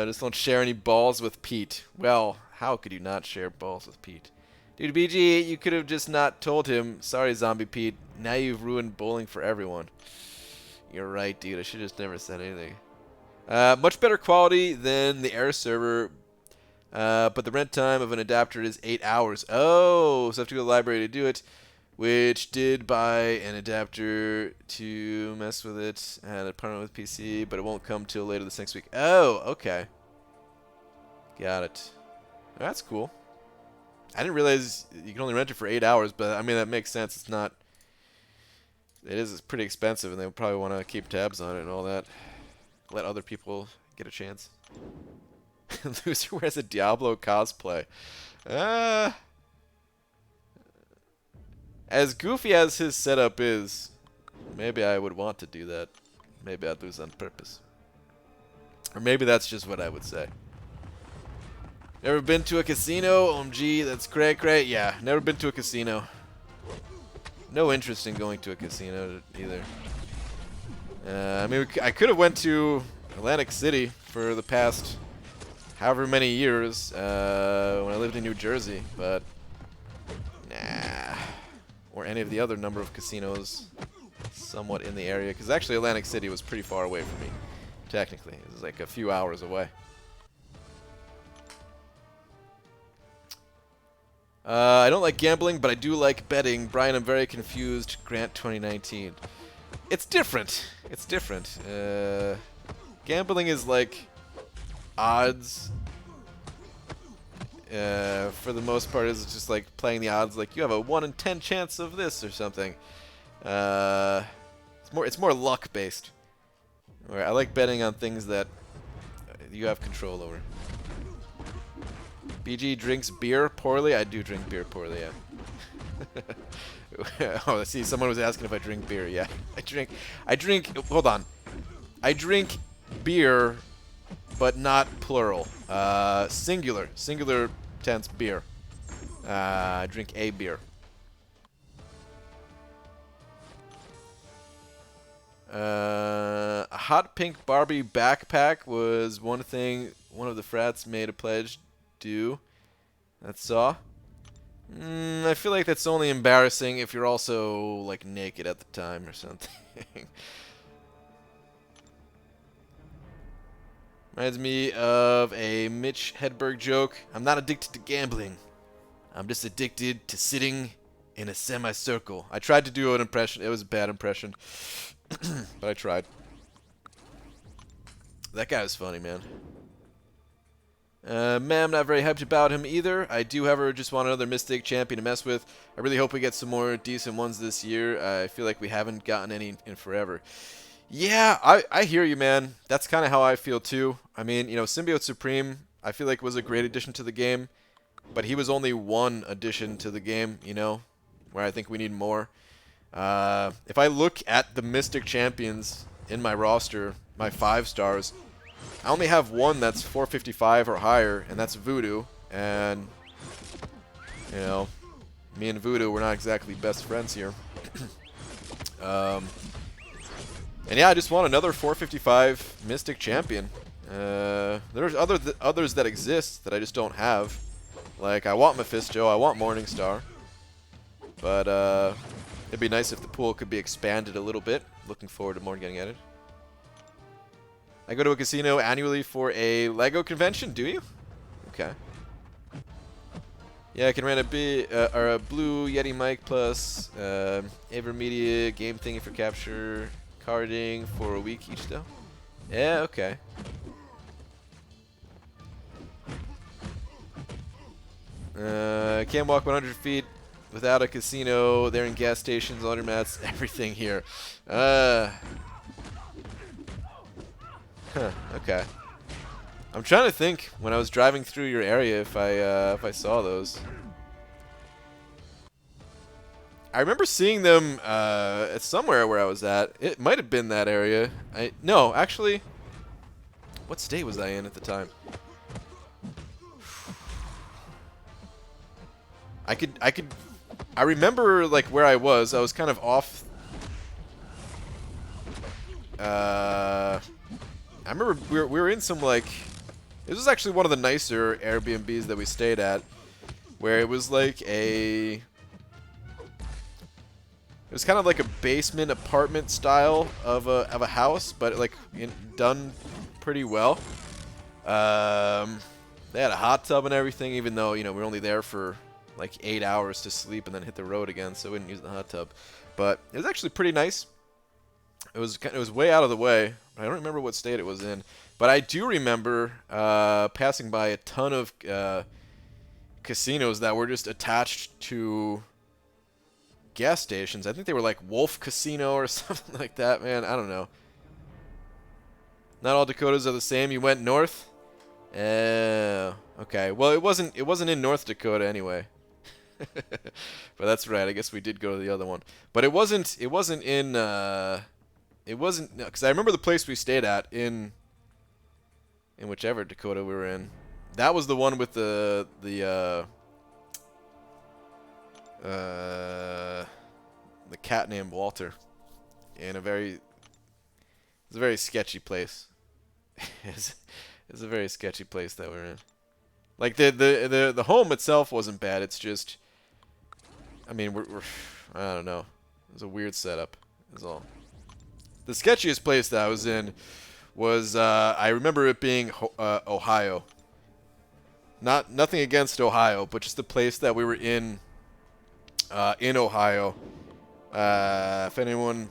Just don't share any balls with Pete. Well, how could you not share balls with Pete? Dude, BG, you could have just not told him. Sorry, Zombie Pete. Now you've ruined bowling for everyone. You're right, dude. I should have just never said anything. Much better quality than the air server, but the rent time of an adapter is 8 hours. Oh, so I have to go to the library to do it, which did buy an adapter to mess with it. I had a partner with PC, but it won't come till later this next week. Oh, okay. Got it. That's cool. I didn't realize you can only rent it for 8 hours, but I mean, that makes sense. It's not... It's pretty expensive, and they probably want to keep tabs on it and all that. Let other people get a chance. Loser wears a Diablo cosplay. As goofy as his setup is, maybe I would want to do that. Maybe I'd lose on purpose. Or maybe that's just what I would say. Never been to a casino? OMG, that's great. Yeah, never been to a casino. No interest in going to a casino either. I mean, I could have went to Atlantic City for the past however many years when I lived in New Jersey, but nah. Or any of the other number of casinos somewhat in the area, because actually Atlantic City was pretty far away from me, technically. It was like a few hours away. I don't like gambling, but I do like betting. Brian, I'm very confused. Grant 2019. It's different. It's different. Gambling is like odds for the most part, is just like playing the odds. Like you have a 1 in 10 chance of this or something. It's more luck based. Where I like betting on things that you have control over. BG drinks beer poorly. I do drink beer poorly. Yeah. Oh, see, someone was asking if I drink beer. Yeah, I drink. Hold on. I drink beer, but not plural. Singular tense beer. I drink a beer. A hot pink Barbie backpack was one thing one of the frats made a pledge do. That's saw. I feel like that's only embarrassing if you're also like naked at the time or something. Reminds me of a Mitch Hedberg joke. I'm not addicted to gambling. I'm just addicted to sitting in a semicircle. I tried to do an impression. It was a bad impression. But I tried. That guy was funny, man. I'm not very hyped about him either. I do, however, just want another Mystic champion to mess with. I really hope we get some more decent ones this year. I feel like we haven't gotten any in forever. Yeah, I hear you, man. That's kind of how I feel, too. I mean, you know, Symbiote Supreme, I feel like was a great addition to the game. But he was only one addition to the game, you know, where I think we need more. If I look at the Mystic champions in my roster, my 5 stars, I only have one that's 455 or higher, and that's Voodoo. And, you know, me and Voodoo, we're not exactly best friends here. And yeah, I just want another 455 Mystic champion. There's others that exist that I just don't have. Like, I want Mephisto, I want Morningstar. But, it'd be nice if the pool could be expanded a little bit. Looking forward to more getting added. I go to a casino annually for a LEGO convention, do you? Okay. Yeah, I can rent a blue Yeti mic plus Avermedia game thingy for capture, carding for a week each though. Yeah, okay. Can't walk 100 feet without a casino. They're in gas stations, laundromats, everything here. Huh, okay. I'm trying to think when I was driving through your area if I saw those. I remember seeing them at somewhere where I was at. It might have been that area. No, actually, what state was I in at the time? I remember like where I was. I was kind of off. I remember we were in some like, this was actually one of the nicer Airbnbs that we stayed at, where it was like it was kind of like a basement apartment style of a house, but like done pretty well. They had a hot tub and everything, even though, you know, we were only there for like 8 hours to sleep and then hit the road again, so we didn't use the hot tub. But it was actually pretty nice. It was way out of the way. I don't remember what state it was in, but I do remember passing by a ton of casinos that were just attached to gas stations. I think they were like Wolf Casino or something like that, man. I don't know. Not all Dakotas are the same. You went north? Okay. Well, it wasn't in North Dakota anyway. But that's right. I guess we did go to the other one. But it wasn't in because I remember the place we stayed at in whichever Dakota we were in. That was the one with the cat named Walter in it's a very sketchy place. It's a very sketchy place that we're in. Like the home itself wasn't bad. It's just, I mean, I don't know. It was a weird setup. Is all. The sketchiest place that I was in was I remember it being Ohio. Nothing against Ohio, but just the place that we were in Ohio. If anyone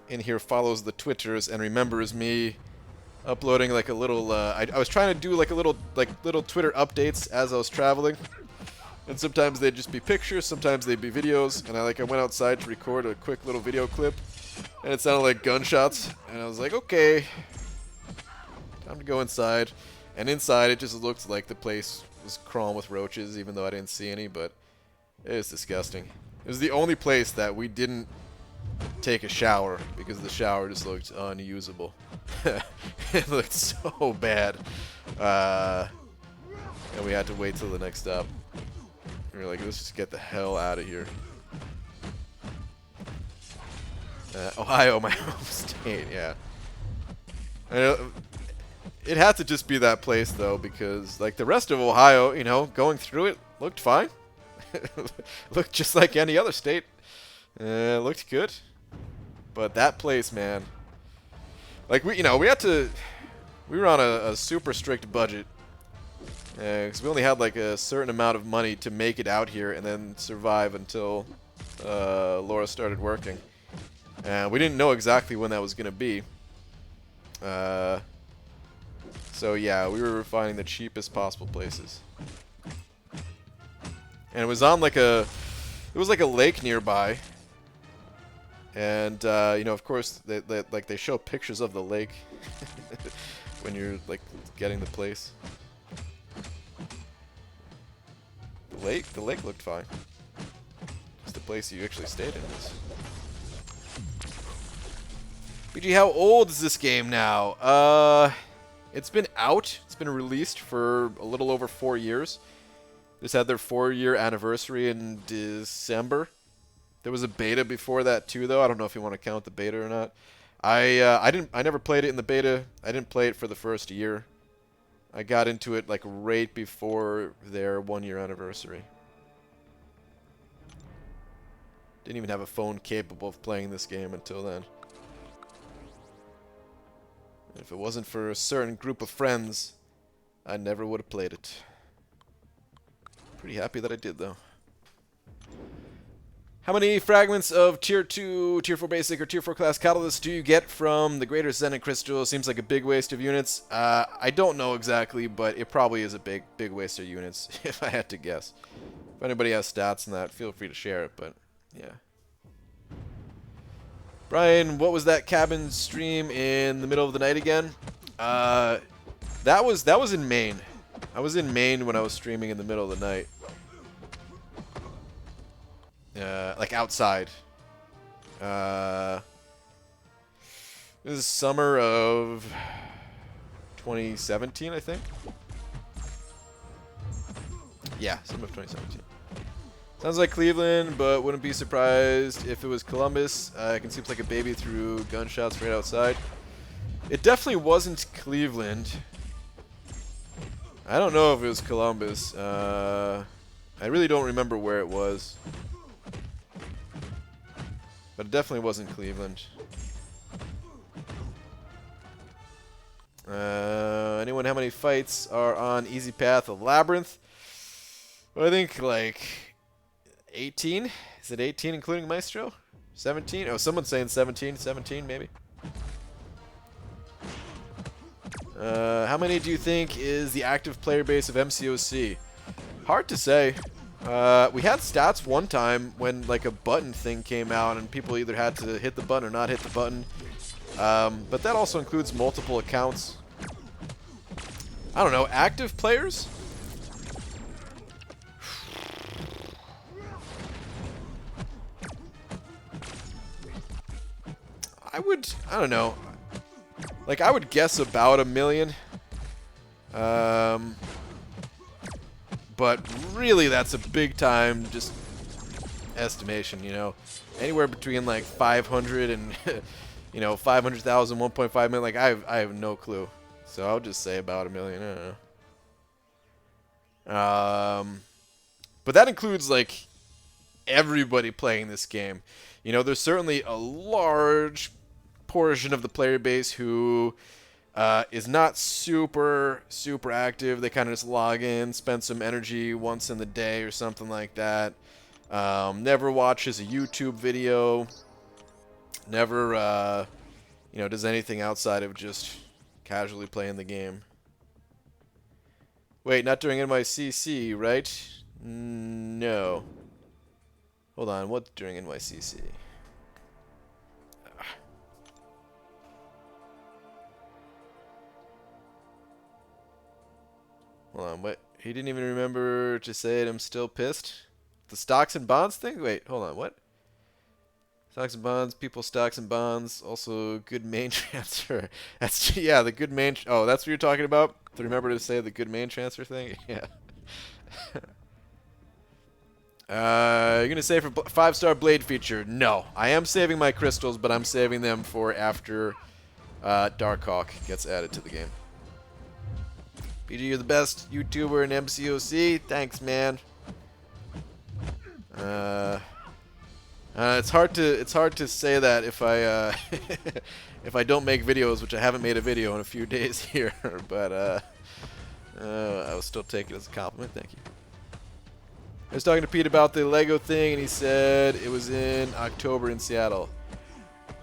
in here follows the Twitters and remembers me uploading like a little. I was trying to do like a little Twitter updates as I was traveling, and sometimes they'd just be pictures, sometimes they'd be videos. And I went outside to record a quick little video clip, and it sounded like gunshots. And I was like, okay, time to go inside. And inside, it just looked like the place was crawling with roaches, even though I didn't see any. But it was disgusting. It was the only place that we didn't take a shower because the shower just looked unusable. It looked so bad. And we had to wait till the next stop. We were like, let's just get the hell out of here. Ohio, my home state, yeah. It had to just be that place, though, because, like, the rest of Ohio, you know, going through it looked fine. Looked just like any other state. Looked good. But that place, man. Like, we were on a super strict budget. Because we only had, like, a certain amount of money to make it out here and then survive until Laura started working. We didn't know exactly when that was going to be. So yeah, we were finding the cheapest possible places. And it was on like it was like a lake nearby. And you know, of course, they show pictures of the lake when you're like getting the place. The lake looked fine. Just the place you actually stayed in was. BG, how old is this game now? It's been out. It's been released for a little over 4 years. Just had their 4-year anniversary in December. There was a beta before that too, though. I don't know if you want to count the beta or not. I never played it in the beta. I didn't play it for the first year. I got into it like right before their 1-year anniversary. Didn't even have a phone capable of playing this game until then. If it wasn't for a certain group of friends, I never would have played it. Pretty happy that I did, though. How many fragments of Tier 2, Tier 4 Basic, or Tier 4 Class Catalyst do you get from the Greater Zen Crystal? Seems like a big waste of units. I don't know exactly, but it probably is a big waste of units, if I had to guess. If anybody has stats on that, feel free to share it, but yeah. Brian, what was that cabin stream in the middle of the night again? That was in Maine. I was in Maine when I was streaming in the middle of the night. Like outside. This is summer of 2017, I think. Yeah, summer of 2017. Sounds like Cleveland, but wouldn't be surprised if it was Columbus. It can seem like a baby through gunshots right outside. It definitely wasn't Cleveland. I don't know if it was Columbus. I really don't remember where it was. But it definitely wasn't Cleveland. Anyone, how many fights are on Easy Path of Labyrinth? Well, I think like 18? Is it 18 including Maestro? 17? Oh, someone's saying 17. 17 maybe. How many do you think is the active player base of MCOC? Hard to say. We had stats one time when like a button thing came out and people either had to hit the button or not hit the button. But that also includes multiple accounts. I don't know, active players? I don't know. Like, I would guess about 1 million. But really, that's a big time just estimation, you know. Anywhere between like 500 and, you know, 500,000, 1.5 million. Like, I have no clue. So I'll just say about 1 million. I don't know. But that includes like everybody playing this game. You know, there's certainly a large portion of the player base who is not super active. They kind of just log in, spend some energy once in the day or something like that. Never watches a YouTube video. Never, you know, does anything outside of just casually playing the game. Wait, not during NYCC, right? No. Hold on, what during NYCC? Hold on, what? He didn't even remember to say it. I'm still pissed. The stocks and bonds thing? Wait, hold on, what? Stocks and bonds, people, stocks and bonds. Also, good main transfer. That's, yeah, the good main. Oh, that's what you're talking about? To remember to say the good main transfer thing? Yeah. You're gonna save for 5-star blade feature? No, I am saving my crystals, but I'm saving them for after Darkhawk gets added to the game. PG, you're the best YouTuber in MCOC. Thanks, man. It's hard to say that if I if I don't make videos, which I haven't made a video in a few days here, but I will still take it as a compliment. Thank you. I was talking to Pete about the Lego thing, and he said it was in October in Seattle.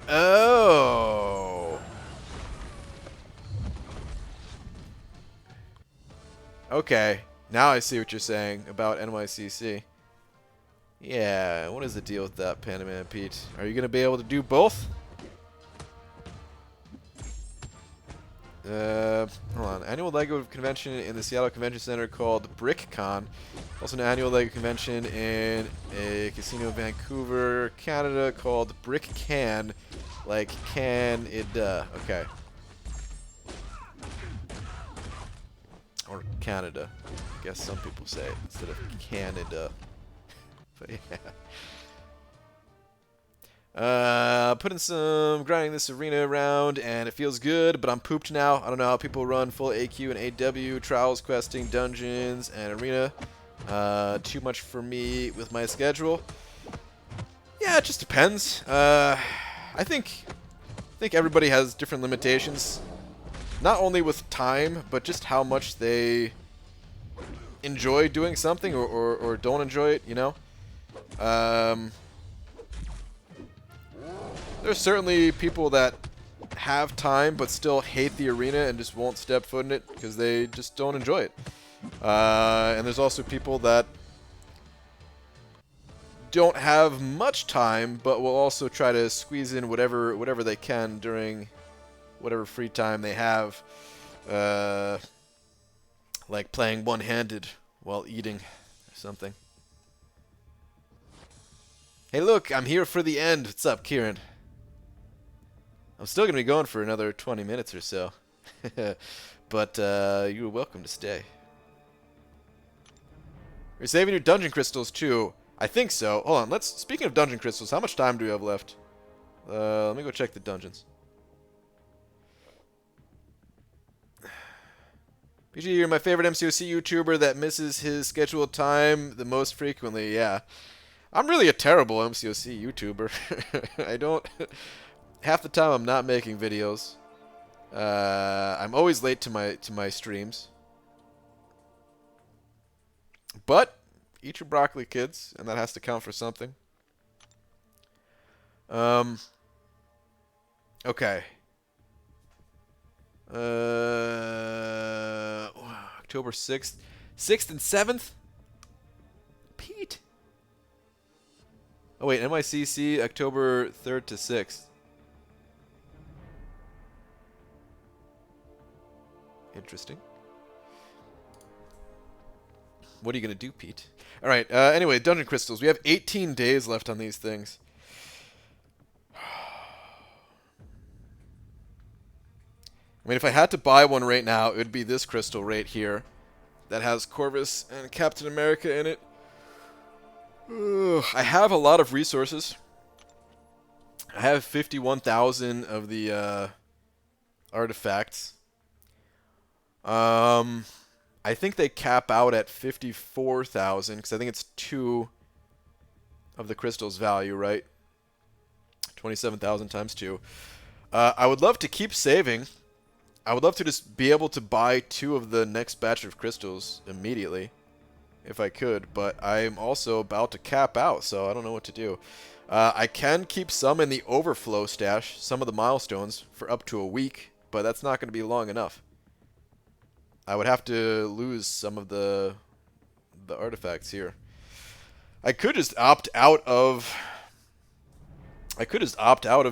Oh. Okay. Now I see what you're saying about NYCC. Yeah, what is the deal with that, Panda Man Pete? Are you going to be able to do both? Hold on. Annual LEGO convention in the Seattle Convention Center called BrickCon. Also an annual LEGO convention in a casino in Vancouver, Canada called BrickCan. Like Canada. Okay. Or Canada. I guess some people say it instead of Canada. But yeah. Putting some grinding this arena around, and it feels good, but I'm pooped now. I don't know how people run full AQ and AW, trials, questing, dungeons, and arena. Too much for me with my schedule. Yeah, it just depends. I think everybody has different limitations. Not only with time, but just how much they enjoy doing something or don't enjoy it, you know? There's certainly people that have time but still hate the arena and just won't step foot in it because they just don't enjoy it. And there's also people that don't have much time but will also try to squeeze in whatever they can during whatever free time they have. Like playing one-handed while eating or something. Hey look, I'm here for the end. What's up, Kieran? I'm still going to be going for another 20 minutes or so. But you're welcome to stay. You're saving your dungeon crystals too. I think so. Hold on, speaking of dungeon crystals, how much time do we have left? Let me go check the dungeons. PG, you're my favorite MCOC YouTuber that misses his scheduled time the most frequently. Yeah. I'm really a terrible MCOC YouTuber. I don't... Half the time I'm not making videos. I'm always late to my streams. But eat your broccoli, kids, and that has to count for something. Okay. October 6th. 6th and 7th? Pete. Oh wait, NYCC October 3rd to 6th. Interesting. What are you going to do, Pete? Alright, anyway, Dungeon Crystals. We have 18 days left on these things. I mean, if I had to buy one right now, it would be this crystal right here. That has Corvus and Captain America in it. I have a lot of resources. I have 51,000 of the artifacts. I think they cap out at 54,000 because I think it's 2 of the crystal's value, right? 27,000 times 2. I would love to keep saving. I would love to just be able to buy 2 of the next batch of crystals immediately, if I could, but I'm also about to cap out, so I don't know what to do. I can keep some in the overflow stash, some of the milestones, for up to a week, but that's not going to be long enough. I would have to lose some of the artifacts here. I could just opt out of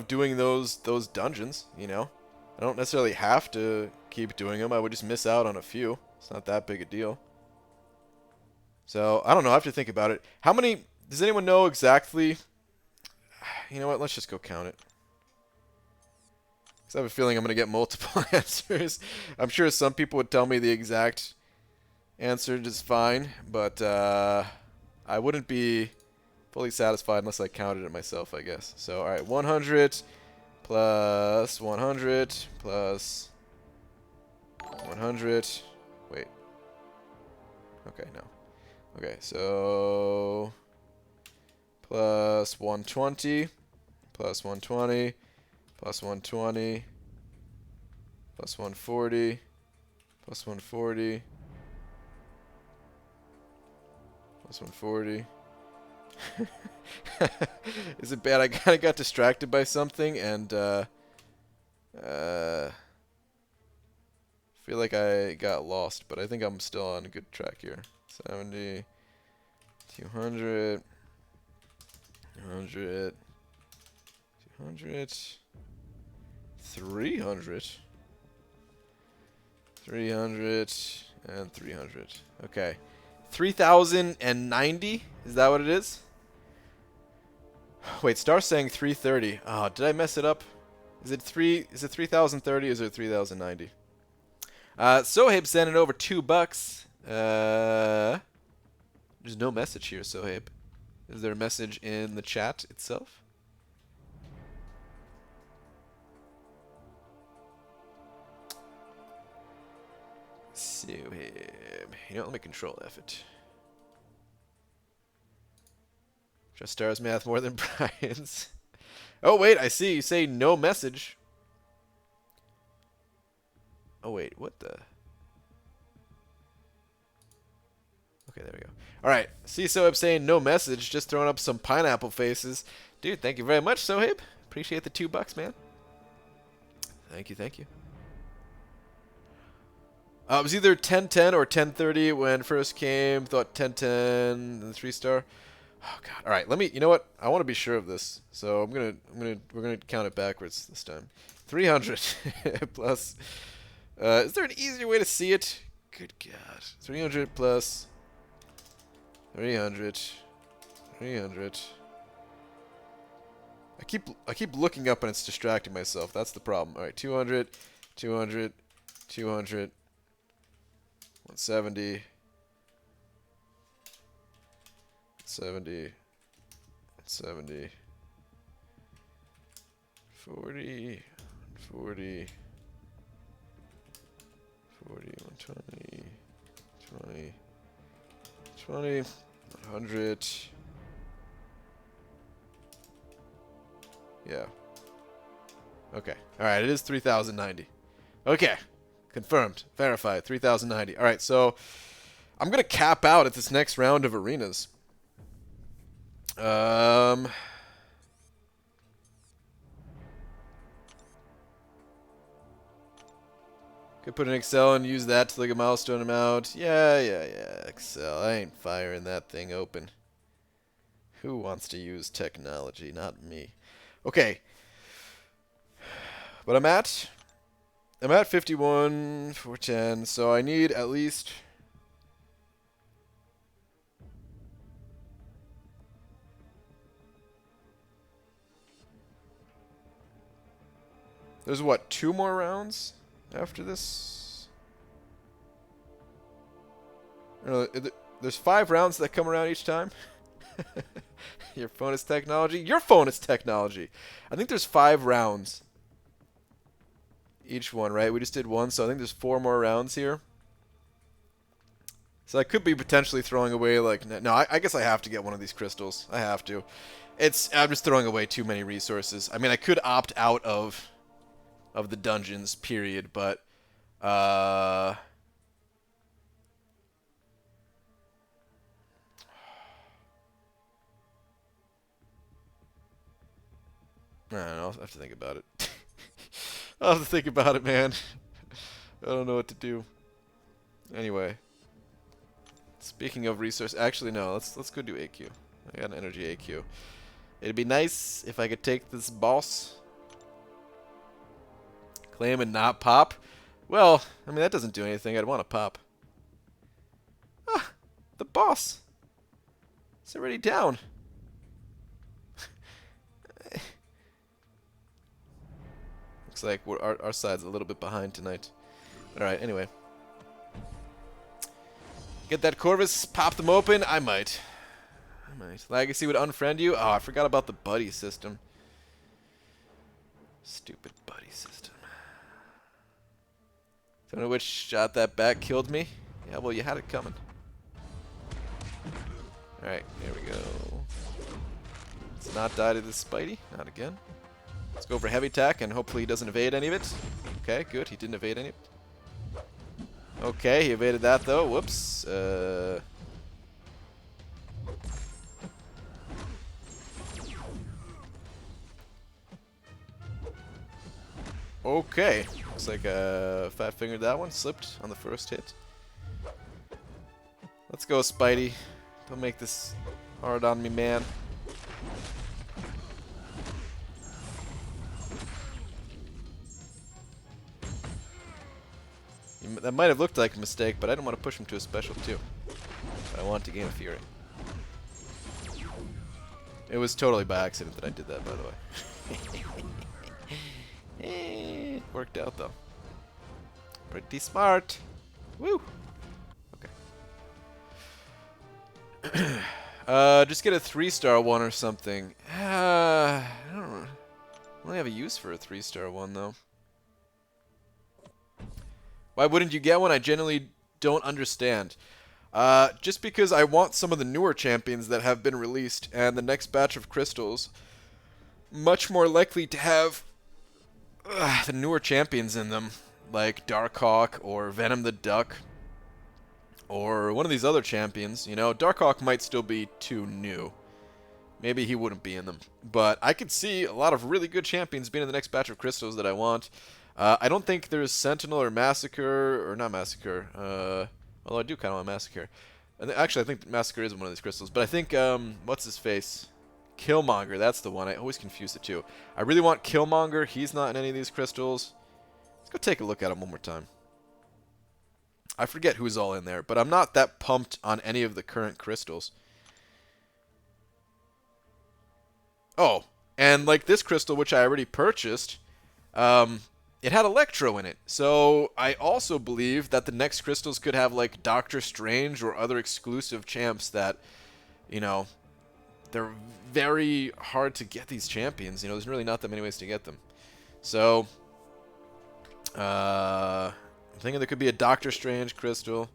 doing those dungeons, you know. I don't necessarily have to keep doing them. I would just miss out on a few. It's not that big a deal. So, I don't know. I have to think about it. How many... Does anyone know exactly... You know what? Let's just go count it. Because I have a feeling I'm going to get multiple answers. I'm sure some people would tell me the exact answer just fine. But I wouldn't be fully satisfied unless I counted it myself, I guess. So, alright. 100 plus 100 plus 100. Wait. Okay, no. Okay, so plus 120, plus 120, plus 120, plus 140, plus 140, plus 140. Is it bad? I kind of got distracted by something and feel like I got lost, but I think I'm still on a good track here. 70, 200, 200, 200, 300, 300, and 300. Okay. 3,090? Is that what it is? Wait, Star's saying 330. Oh, did I mess it up? Is it 3,030 or is it 3,090? Sohaib sending over $2. There's no message here, Sohaib. Is there a message in the chat itself? Sohaib. You know, let me control F it. Trust Star's math more than Brian's. Oh, wait, I see. You say no message. Oh, wait, what the... Okay, there we go. Alright, see Sohaib saying no message, just throwing up some pineapple faces. Dude, thank you very much, Sohaib. Appreciate the $2, man. Thank you, thank you. It was either 1010 or 1030 when it first came. Thought 1010 and 3-star. Oh god. Alright, let me, you know what? I want to be sure of this. So we're gonna count it backwards this time. 300 plus is there an easier way to see it? Good god. 300 plus 300. 300. I keep looking up and it's distracting myself. That's the problem. All right, 200, 200, 200, 170, 70, 70, 40, 40, 40, 120, 20, 20, 100. Yeah. Okay. Alright, it is 3,090. Okay. Confirmed. Verified. 3,090. Alright, so I'm going to cap out at this next round of arenas. Could put an Excel and use that to look at milestone amount. Yeah. Excel. I ain't firing that thing open. Who wants to use technology? Not me. Okay. But I'm at 51, 410, so I need at least... There's what, 2 more rounds after this? No, there's 5 rounds that come around each time. Your phone is technology. Your phone is technology. I think there's 5 rounds. Each one, right? We just did 1, so I think there's 4 more rounds here. So I could be potentially throwing away, like... No, I guess I have to get one of these crystals. I have to. I'm just throwing away too many resources. I mean, I could opt out of the dungeons, period, but... I don't know, I'll have to think about it. I'll have to think about it, man. I don't know what to do. Anyway. Speaking of resource, actually no, let's go do AQ. I got an energy AQ. It'd be nice if I could take this boss, claim and not pop. Well, I mean that doesn't do anything. I'd want to pop. Ah, the boss. It's already down. Looks like our side's a little bit behind tonight. All right. Anyway. Get that Corvus, pop them open. I might. Legacy would unfriend you. Oh, I forgot about the buddy system. Stupid buddy system. Don't know which shot that back killed me. Yeah, well, you had it coming. Alright, there we go. Let's not die to this Spidey. Not again. Let's go for heavy attack, and hopefully he doesn't evade any of it. Okay, good. He didn't evade any of it. Okay, he evaded that though. Whoops. Okay. Looks like fat fingered that one. Slipped on the first hit. Let's go, Spidey. Don't make this hard on me, man. That might have looked like a mistake, but I didn't want to push him to a special too. But I wanted to gain a Fury. It was totally by accident that I did that, by the way. It worked out though. Pretty smart. Woo! Okay. Just get a 3-star one or something. I don't really have a use for a 3-star one though. Why wouldn't you get one? I genuinely don't understand. Just because I want some of the newer champions that have been released, and the next batch of crystals much more likely to have the newer champions in them, like Darkhawk or Venom the Duck, or one of these other champions. You know, Darkhawk might still be too new. Maybe he wouldn't be in them. But I could see a lot of really good champions being in the next batch of crystals that I want. I don't think there's Sentinel or Massacre, or not Massacre, although I do kind of want Massacre. Actually, I think Massacre is one of these crystals, but I think, what's his face? Killmonger, that's the one. I always confuse the two. I really want Killmonger. He's not in any of these crystals. Let's go take a look at him one more time. I forget who's all in there, but I'm not that pumped on any of the current crystals. Oh, and like this crystal, which I already purchased, it had Electro in it, so I also believe that the next crystals could have, like, Doctor Strange or other exclusive champs that, you know, they're very hard to get these champions. You know, there's really not that many ways to get them. So, I'm thinking there could be a Doctor Strange crystal.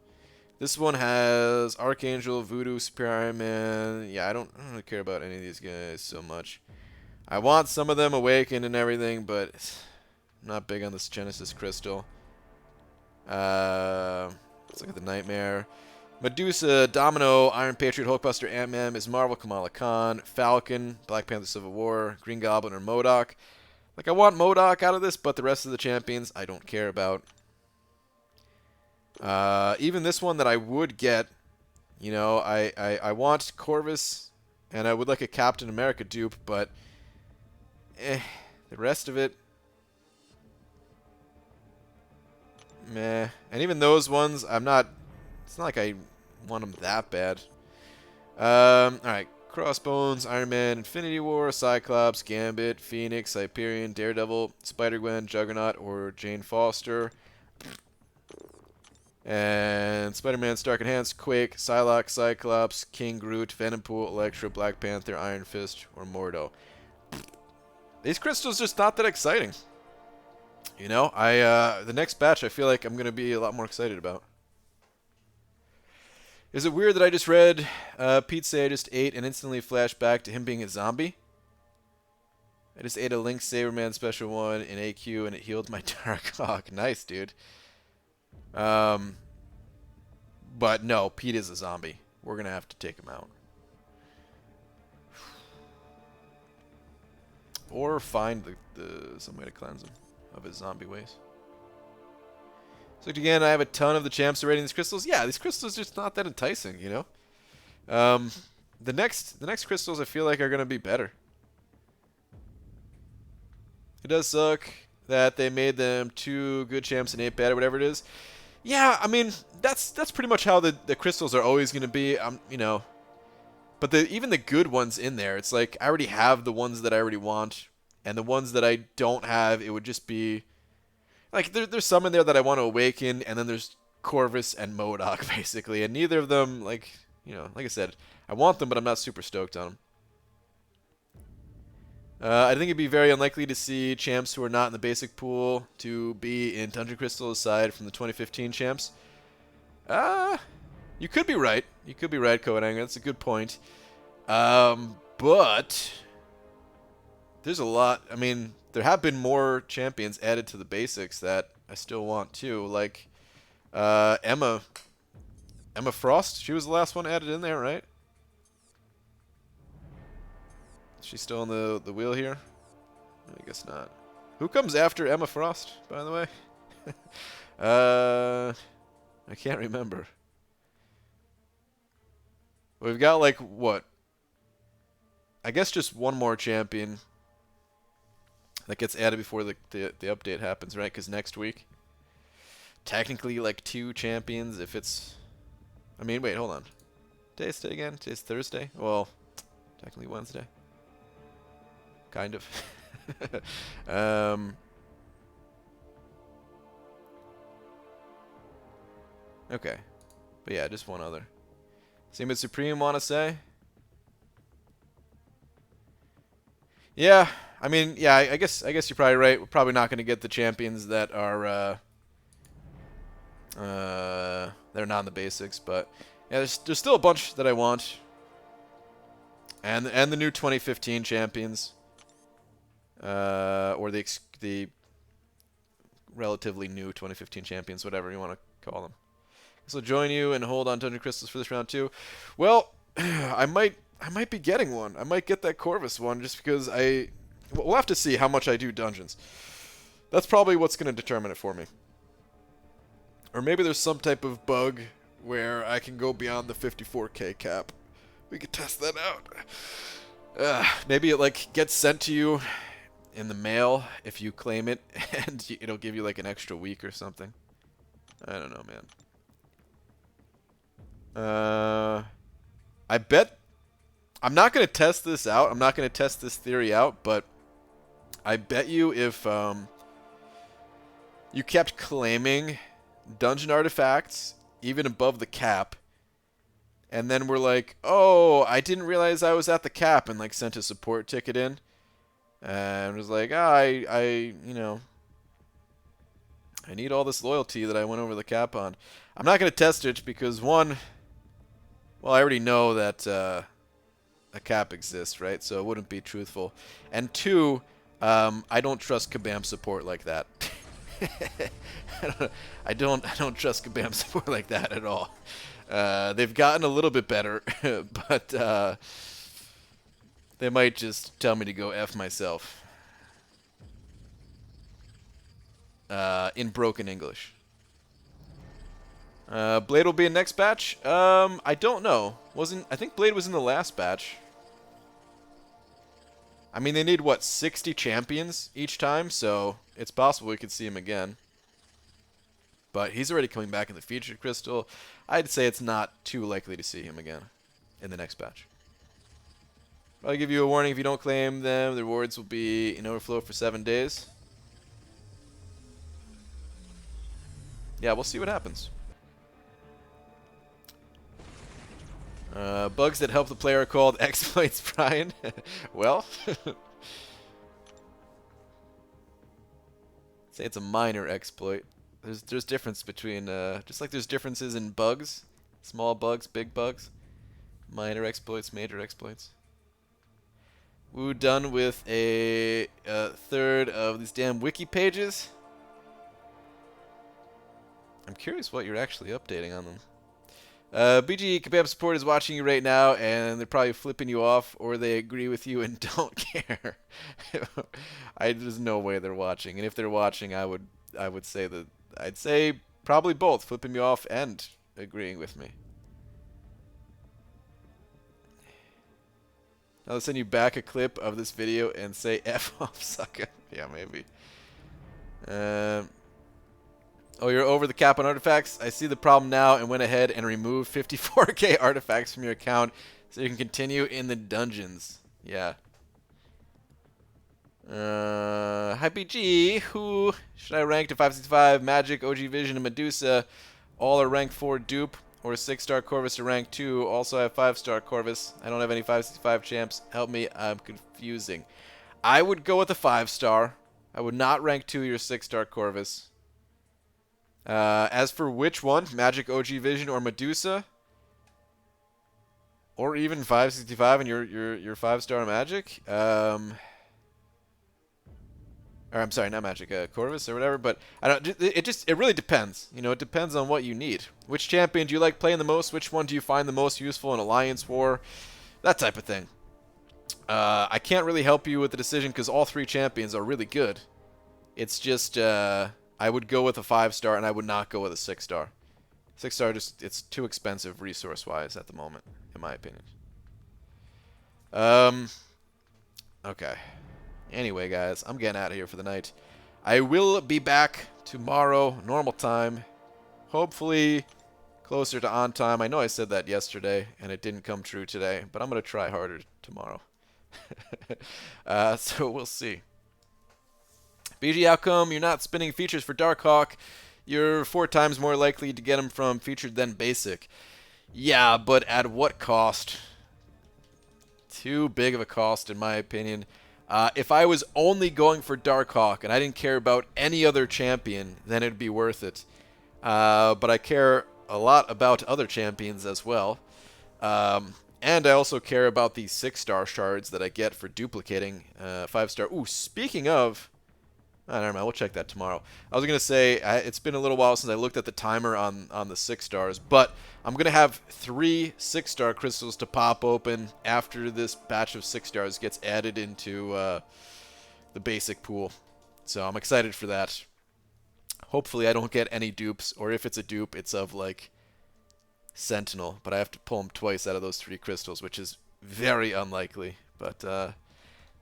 This one has Archangel, Voodoo, Superior Iron Man. Yeah, I don't really care about any of these guys so much. I want some of them awakened and everything, but I'm not big on this Genesis crystal. Let's look at the Nightmare. Medusa, Domino, Iron Patriot, Hulkbuster, Ant-Man, Ms. Marvel, Kamala Khan, Falcon, Black Panther Civil War, Green Goblin, or MODOK. Like, I want MODOK out of this, but the rest of the champions I don't care about. Even this one that I would get, you know, I want Corvus, and I would like a Captain America dupe, but the rest of it, meh. And even those ones, it's not like I want them that bad. Alright. Crossbones, Iron Man, Infinity War, Cyclops, Gambit, Phoenix, Hyperion, Daredevil, Spider-Gwen, Juggernaut, or Jane Foster. And Spider-Man, Stark Enhanced, Quake, Psylocke, Cyclops, King Groot, Venompool, Elektra, Black Panther, Iron Fist, or Mordo. These crystals just not that exciting. You know, the next batch I feel like I'm going to be a lot more excited about. Is it weird that I just read Pete say I just ate and instantly flashed back to him being a zombie? I just ate a Link Saberman Special 1 in AQ and it healed my Darkhawk. Nice, dude. But no, Pete is a zombie. We're going to have to take him out. Or find some way to cleanse him. of his zombie ways. So again, I have a ton of the champs already in these crystals. Yeah, these crystals are just not that enticing, you know? The next crystals I feel like are going to be better. It does suck that they made them 2 good champs and 8 bad or whatever it is. Yeah, I mean, that's pretty much how the crystals are always going to be, you know. But even the good ones in there, it's like I already have the ones that I already want. And the ones that I don't have, it would just be... Like, there's some in there that I want to awaken, and then there's Corvus and MODOK, basically. And neither of them, like, you know, like I said, I want them, but I'm not super stoked on them. I think it'd be very unlikely to see champs who are not in the basic pool to be in Dungeon Crystal aside from the 2015 champs. You could be right. You could be right, Koenang. That's a good point. But there's a lot. I mean, there have been more champions added to the basics that I still want too. Like Emma Frost. She was the last one added in there, right? She's still on the wheel here? I guess not. Who comes after Emma Frost, by the way? I can't remember. We've got, like, what? I guess just one more champion that gets added before the update happens, right? Because next week, technically, like, 2 champions if it's... I mean, wait, hold on. Today's today again? Today's Thursday? Well, technically Wednesday. Kind of. Okay. But yeah, just one other. Same with Supreme, want to say? Yeah, I mean, yeah, I guess you're probably right. We're probably not going to get the champions that are they're not in the basics, but yeah, there's still a bunch that I want. And the new 2015 champions. Or the relatively new 2015 champions, whatever you want to call them. So join you and hold on Dungeon Crystals for this round too. Well, I might be getting one. I might get that Corvus one just because we'll have to see how much I do dungeons. That's probably what's going to determine it for me. Or maybe there's some type of bug where I can go beyond the 54k cap. We could test that out. Maybe it like gets sent to you in the mail if you claim it, and it'll give you like an extra week or something. I don't know, man. I bet I'm not going to test this out. I'm not going to test this theory out, but I bet you if you kept claiming dungeon artifacts even above the cap, and then we're like, oh, I didn't realize I was at the cap, and like sent a support ticket in, and was like, I you know, I need all this loyalty that I went over the cap on. I'm not going to test it because, one, well, I already know that a cap exists, right? So it wouldn't be truthful. And two, I don't trust Kabam support like that. I don't trust Kabam support like that at all. They've gotten a little bit better, but they might just tell me to go F myself. In broken English. Blade will be in next batch? I don't know. I think Blade was in the last batch. I mean, they need, what, 60 champions each time, so it's possible we could see him again. But he's already coming back in the featured crystal. I'd say it's not too likely to see him again in the next batch. I'll give you a warning, if you don't claim them, the rewards will be in overflow for 7 days. Yeah, we'll see what happens. Bugs that help the player are called exploits, Brian. Well, say it's a minor exploit. There's difference between just like there's differences in bugs, small bugs, big bugs, minor exploits, major exploits. We're done with a third of these damn wiki pages. I'm curious what you're actually updating on them. BG Kebab Support is watching you right now, and they're probably flipping you off, or they agree with you and don't care. There's no way they're watching, and if they're watching, I would say that I'd say probably both, flipping me off and agreeing with me. I'll send you back a clip of this video and say F off, sucker. Yeah, maybe. Oh, you're over the cap on artifacts? I see the problem now and went ahead and removed 54k artifacts from your account so you can continue in the dungeons. Yeah. Hi BG, who should I rank to 565? Magic, OG Vision, and Medusa. All are rank 4 dupe, or 6-star Corvus to rank 2. Also have 5-star Corvus. I don't have any 565 champs. Help me, I'm confusing. I would go with a 5-star. I would not rank 2 your 6-star Corvus. As for which one, Magic, OG Vision, or Medusa, or even 565 and your 5-star Magic, or I'm sorry, not Magic, Corvus or whatever. But I don't. It really depends. You know, it depends on what you need. Which champion do you like playing the most? Which one do you find the most useful in Alliance War? That type of thing. I can't really help you with the decision because all 3 champions are really good. It's just I would go with a 5-star and I would not go with a 6-star. 6-star just it's too expensive resource-wise at the moment, in my opinion. Okay. Anyway, guys, I'm getting out of here for the night. I will be back tomorrow, normal time. Hopefully closer to on time. I know I said that yesterday, and it didn't come true today, but I'm going to try harder tomorrow. So we'll see. BG, how come you're not spinning features for Darkhawk? You're 4 times more likely to get them from featured than basic. Yeah, but at what cost? Too big of a cost, in my opinion. If I was only going for Darkhawk and I didn't care about any other champion, then it'd be worth it. But I care a lot about other champions as well. And I also care about the 6-star shards that I get for duplicating 5-star. Ooh, speaking of... Oh, never mind, we'll check that tomorrow. I was going to say, it's been a little while since I looked at the timer on the 6-stars, but I'm going to have 3 6-star crystals to pop open after this batch of 6-stars gets added into the basic pool. So I'm excited for that. Hopefully I don't get any dupes, or if it's a dupe, it's of, like, Sentinel. But I have to pull them twice out of those 3 crystals, which is very unlikely. But,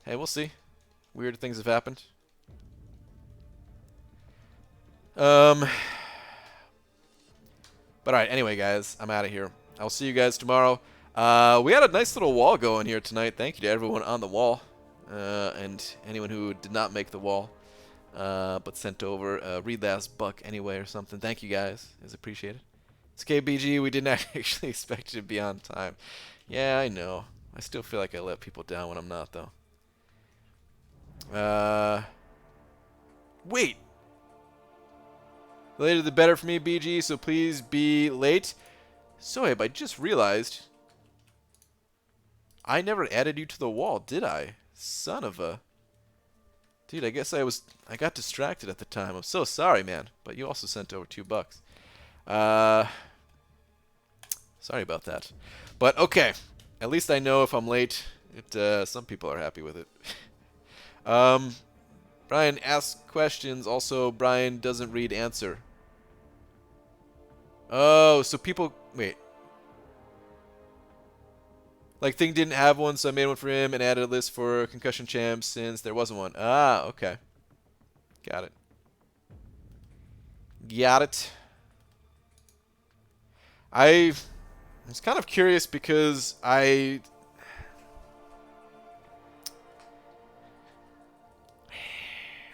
hey, we'll see. Weird things have happened. But alright, anyway, guys, I'm out of here. I'll see you guys tomorrow. We had a nice little wall going here tonight. Thank you to everyone on the wall, and anyone who did not make the wall, but sent over read last buck anyway or something. Thank you guys. It's appreciated. It's KBG. We didn't actually expect you to be on time. Yeah, I know. I still feel like I let people down when I'm not, though. Wait. The later the better for me, BG, so please be late. Soeb, I just realized I never added you to the wall, did I? Son of a... Dude, I guess I got distracted at the time. I'm so sorry, man. But you also sent over $2. Sorry about that. But, okay. At least I know if I'm late. Some people are happy with it. Brian asks questions. Also, Brian doesn't read answer. Oh, so people... Wait. Like, Thing didn't have one, so I made one for him and added a list for concussion champs since there wasn't one. Ah, okay. Got it. Got it. I was kind of curious because I...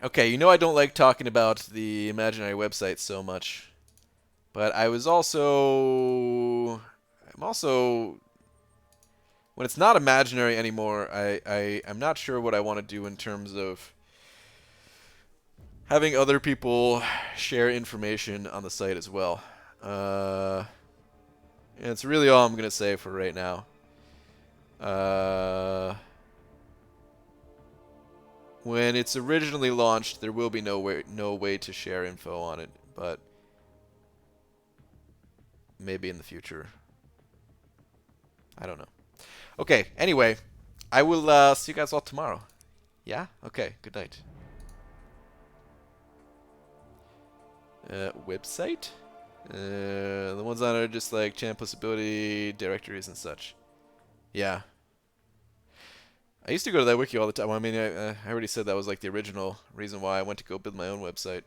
Okay, you know I don't like talking about the imaginary website so much. But I was also... I'm also... When it's not imaginary anymore, I'm not sure what I want to do in terms of having other people share information on the site as well. And it's really all I'm going to say for right now. When it's originally launched, there will be no way to share info on it, but maybe in the future I don't know. Okay, anyway, I will see you guys all tomorrow. Yeah? Okay, good night. Website? The ones on are just like channel possibility, directories, and such. Yeah. I used to go to that wiki all the time. Well, I mean, I already said that was like the original reason why I went to go build my own website.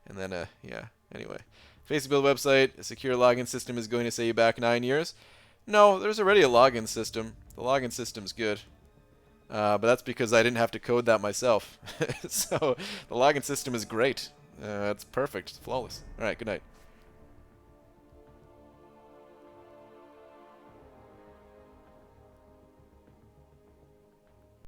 And then, yeah, anyway. Facebook build website, a secure login system is going to set you back 9 years. No, there's already a login system. The login system's good. But that's because I didn't have to code that myself. So the login system is great. It's perfect. It's flawless. All right, good night.